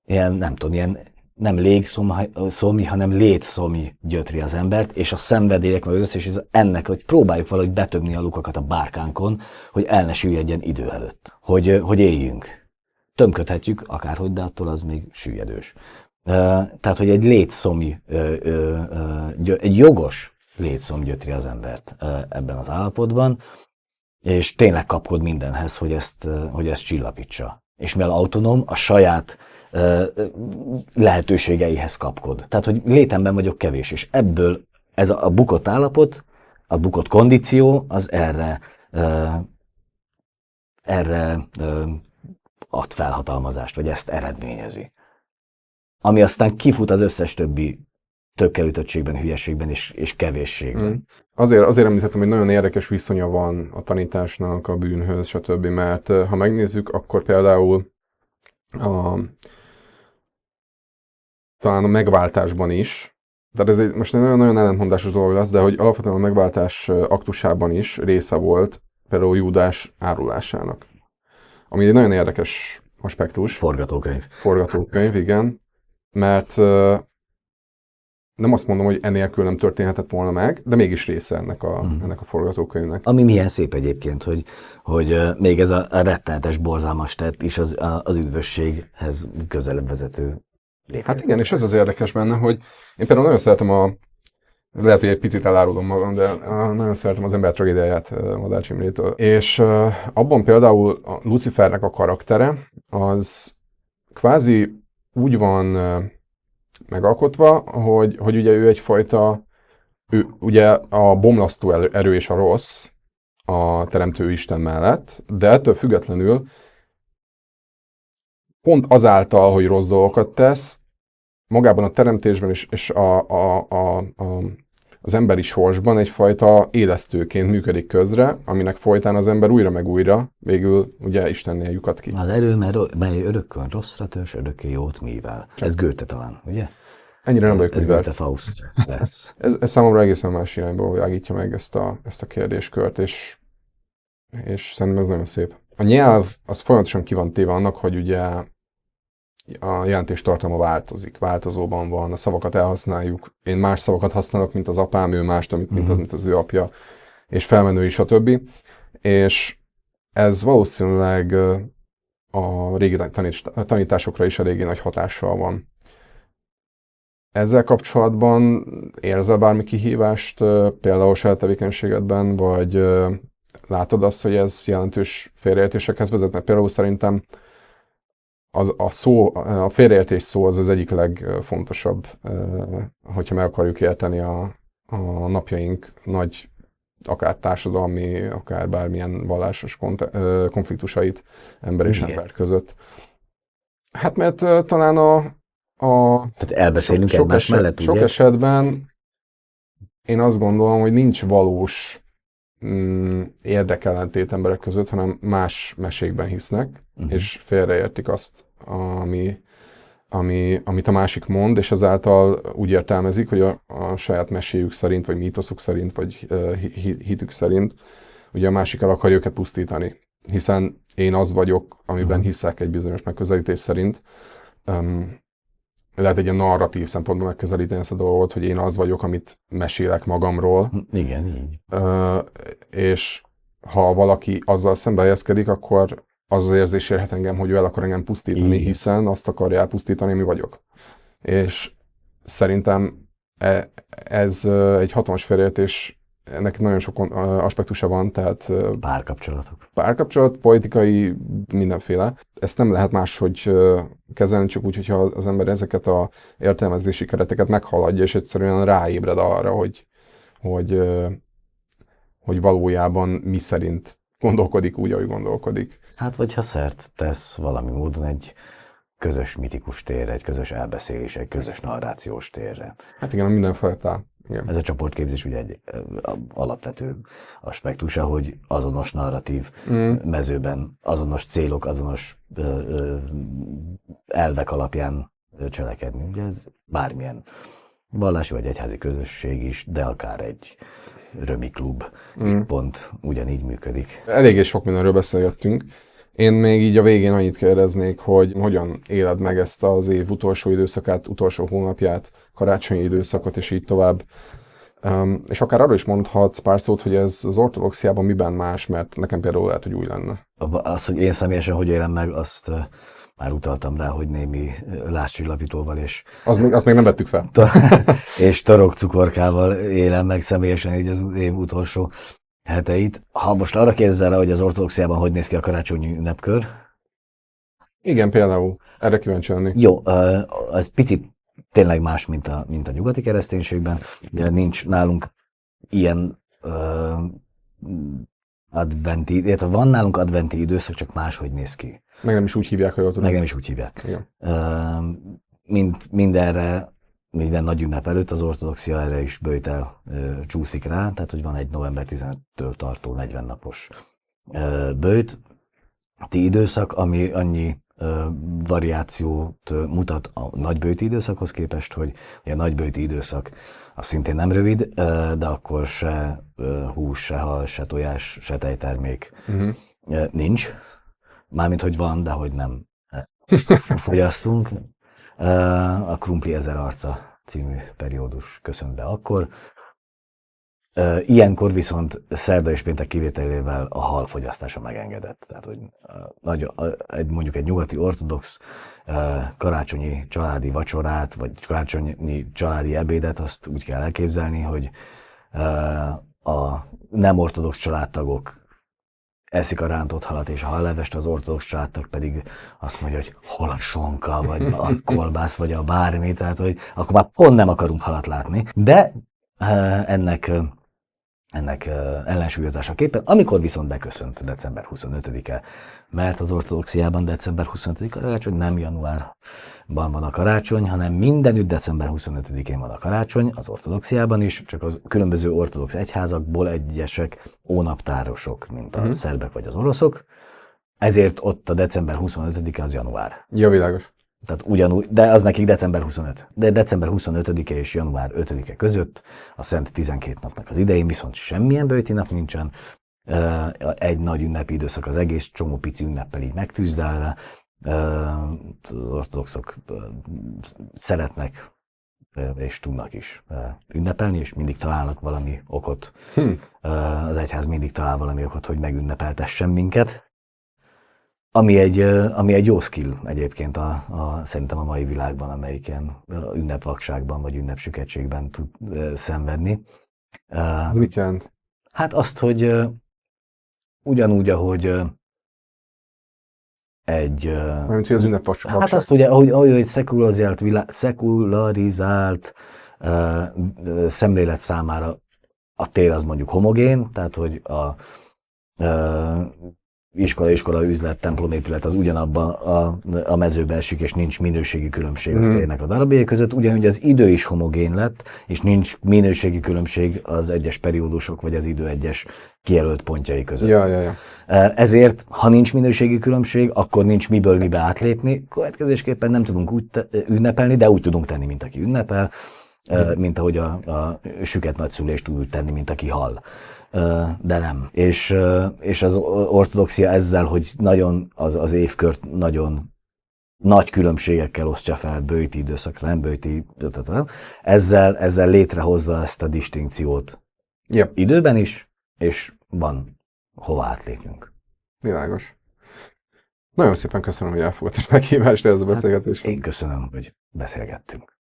ilyen, nem tudom, ilyen nem légszomj, hanem létszomj gyötri az embert, és a szenvedélyek meg összes, és ennek, hogy próbáljuk valahogy betömni a lukakat a bárkánkon, hogy el ne süllyedjen idő előtt, hogy éljünk. Tömködhetjük akárhogy, de attól az még süllyedős. Tehát, hogy egy létszomj, egy jogos létszomj gyötri az embert ebben az állapotban, és tényleg kapkod mindenhez, hogy ezt csillapítsa. És mivel autonóm, a saját lehetőségeihez kapkod. Tehát, hogy létemben vagyok kevés, és ebből ez a bukott állapot, a bukott kondíció, az erre ad felhatalmazást, vagy ezt eredményezi. Ami aztán kifut az összes többi tökkelütöttségben, hülyeségben és kevésségben. Azért említettem, hogy nagyon érdekes viszonya van a tanításnak a bűnhöz, stb. Mert ha megnézzük, akkor például talán a megváltásban is, tehát ez most egy nagyon ellentmondásos dolog lesz, de hogy alapvetően a megváltás aktusában is része volt például Júdás árulásának. Ami egy nagyon érdekes aspektus. Forgatókönyv, igen. Mert nem azt mondom, hogy enélkül nem történhetett volna meg, de mégis része ennek a forgatókönyvnek. Ami milyen szép egyébként, hogy még ez a rettenetes, borzalmas tett is az üdvösséghez közelebb vezető lépés. Hát igen, és ez az érdekes benne, hogy én például nagyon szeretem lehet, hogy egy picit elárulom magam, de nagyon szeretem az ember tragédiáját Madács Imrétől. És abban például a Lucifernek a karaktere, az kvázi úgy van megalkotva, hogy ugye ő egyfajta, ugye a bomlasztó erő és a rossz a teremtő Isten mellett, de ettől függetlenül pont azáltal, hogy rossz dolgokat tesz, magában a teremtésben és az emberi sorsban egyfajta élesztőként működik közre, aminek folytán az ember újra meg újra végül ugye Istennél lyukat ki. Az erő, mely örökkön rosszra törs, örökké jót mível. Ez Goethe talán, ugye? Ennyire nem vagyok művelt. Ez Goethe Faust lesz. Ez számomra egészen más irányból világítja meg ezt a kérdéskört, és szerintem ez nagyon szép. A nyelv az folyamatosan ki van téve annak, hogy ugye a jelentés tartalma változik, változóban van, a szavakat elhasználjuk. Én más szavakat használok, mint az apám, ő mást, mint az ő apja, és felmenő is, stb. És ez valószínűleg a régi tanításokra is eléggé nagy hatással van. Ezzel kapcsolatban érzel bármi kihívást például saját tevékenységedben, vagy látod azt, hogy ez jelentős félreértésekhez vezet? Mert például szerintem a félreértés szó az egyik legfontosabb, hogyha meg akarjuk érteni a napjaink nagy, akár társadalmi, akár bármilyen vallásos konfliktusait ember és ember között. Hát mert talán tehát elbeszélünk egymás mellett, ugye? Sok esetben én azt gondolom, hogy nincs valós érdekellentét emberek között, hanem más mesékben hisznek, és félreértik azt, amit a másik mond, és ezáltal úgy értelmezik, hogy a saját meséjük szerint, vagy mítoszuk szerint, vagy hitük szerint, ugye a másik el akarja őket pusztítani. Hiszen én az vagyok, amiben hiszek egy bizonyos megközelítés szerint. Lehet egy ilyen narratív szempontból megközelíteni ezt a dolgot, hogy én az vagyok, amit mesélek magamról. Igen, így. És ha valaki azzal szembe helyezkedik, akkor az az érzés érhet engem, hogy ő el akar engem pusztítani, Igen. hiszen azt akarja elpusztítani, ami vagyok. És szerintem ez egy hatalmas félreértés, ennek nagyon sok aspektusa van, tehát párkapcsolat, politikai, mindenféle. Ezt nem lehet máshogy kezelni, csak úgy, hogyha az ember ezeket a értelmezési kereteket meghaladja, és egyszerűen ráébred arra, hogy valójában mi szerint gondolkodik úgy, ahogy gondolkodik. Hát, vagy ha szert tesz valami módon egy közös mitikus térre, egy közös elbeszélés, egy közös narrációs térre. Hát igen, mindenféle áll. Igen. Ez a csoportképzés ugye egy alapvető aspektusa, hogy azonos narratív mezőben, azonos célok, azonos elvek alapján cselekedni. Ugye ez bármilyen vallási vagy egyházi közösség is, de akár egy römi klub pont ugyanígy működik. Eléggé sok mindenről beszélgettünk. Én még így a végén annyit kérdeznék, hogy hogyan éled meg ezt az év utolsó időszakát, utolsó hónapját, karácsonyi időszakot, és így tovább. És akár arról is mondhatsz pár szót, hogy ez az ortodoxiában miben más, mert nekem például lehet, hogy új lenne. Az, hogy én személyesen hogy élem meg, azt már utaltam rá, hogy némi lázcsillapítóval és... Azt még nem vettük fel. És torokcukorkával élem meg személyesen így az év utolsó heteit. Ha most arra kérdezel rá, hogy az ortodoxiában hogy néz ki a karácsonyi ünnepkör? Igen, például. Erre kíváncsi lenni. Jó, ez picit tényleg más, mint a nyugati kereszténységben. Nincs nálunk ilyen adventi, illetve van nálunk adventi időszak, csak máshogy néz ki. Meg nem is úgy hívják, ha jól tudom. Meg nem is úgy hívják. Igen. Minden nagy ünnep előtt az ortodoxia erre is böjtel csúszik rá, tehát hogy van egy november 15-től tartó 40 napos böjti időszak, ami annyi variációt mutat a nagyböjti időszakhoz képest, hogy a nagyböjti időszak az szintén nem rövid, de akkor se hús, se hal, se tojás, se tejtermék nincs. Mármint, hogy van, de hogy nem fogyasztunk. A Krumpli ezer arca című periódus köszönt be akkor. Ilyenkor viszont szerda és péntek kivételével a hal fogyasztása megengedett. Tehát, hogy mondjuk egy nyugati ortodox karácsonyi családi vacsorát, vagy karácsonyi családi ebédet, azt úgy kell elképzelni, hogy a nem ortodox családtagok eszik a rántott halat és a hallevest, az ortodox családtag pedig azt mondja, hogy hol a sonka, vagy a kolbász, vagy a bármi, tehát hogy akkor már pont nem akarunk halat látni. De ennek ellensúlyozásaképpen, amikor viszont beköszönt december 25-e, mert az ortodoxiában december 25-a karácsony, nem januárban van a karácsony, hanem mindenütt december 25-én van a karácsony, az ortodoxiában is, csak az különböző ortodox egyházakból egyesek ónaptárosok, mint a szerbek vagy az oroszok, ezért ott a december 25-e az január. Ja, világos. Tehát ugyanúgy, de az nekik december 25. De december 25-e és január 5-e között a Szent 12 napnak az idején viszont semmilyen böjti nap nincsen, egy nagy ünnepi időszak az egész, csomó pici ünneppel így megtűzdelve. Az ortodoxok szeretnek és tudnak is ünnepelni, és mindig találnak valami okot. Az egyház mindig talál valami okot, hogy megünnepeltessen minket. Ami egy jó skill egyébként szerintem a mai világban, amelyiken ünnepvakságban vagy ünnepsüketségben tud szenvedni. Ez mit jelent? Hát azt, hogy ugyanúgy, ahogy Mármint, hogy az ünnepvakság. Hát azt ugye, ahogy egy szekularizált szemlélet számára a tér az mondjuk homogén, tehát hogy iskola, üzlet, templomépület az ugyanabban a mezőbe esik, és nincs minőségi különbség ennek a darabjai között, ugyanúgy az idő is homogén lett, és nincs minőségi különbség az egyes periódusok, vagy az idő egyes kijelölt pontjai között. Ja. Ezért, ha nincs minőségi különbség, akkor nincs miből mibe átlépni, következésképpen nem tudunk úgy ünnepelni, de úgy tudunk tenni, mint aki ünnepel, mint ahogy a süket nagyszülést úgy tenni, mint aki hal. De nem. És az ortodoxia ezzel, hogy nagyon az évkört nagyon nagy különbségekkel osztja fel böjti időszakra, nem böjti, ezzel létrehozza ezt a distinkciót időben is, és van hova átlépnünk. Világos. Nagyon szépen köszönöm, hogy elfogadtad meghívást ez a beszélgetésre. Én köszönöm, hogy beszélgettünk.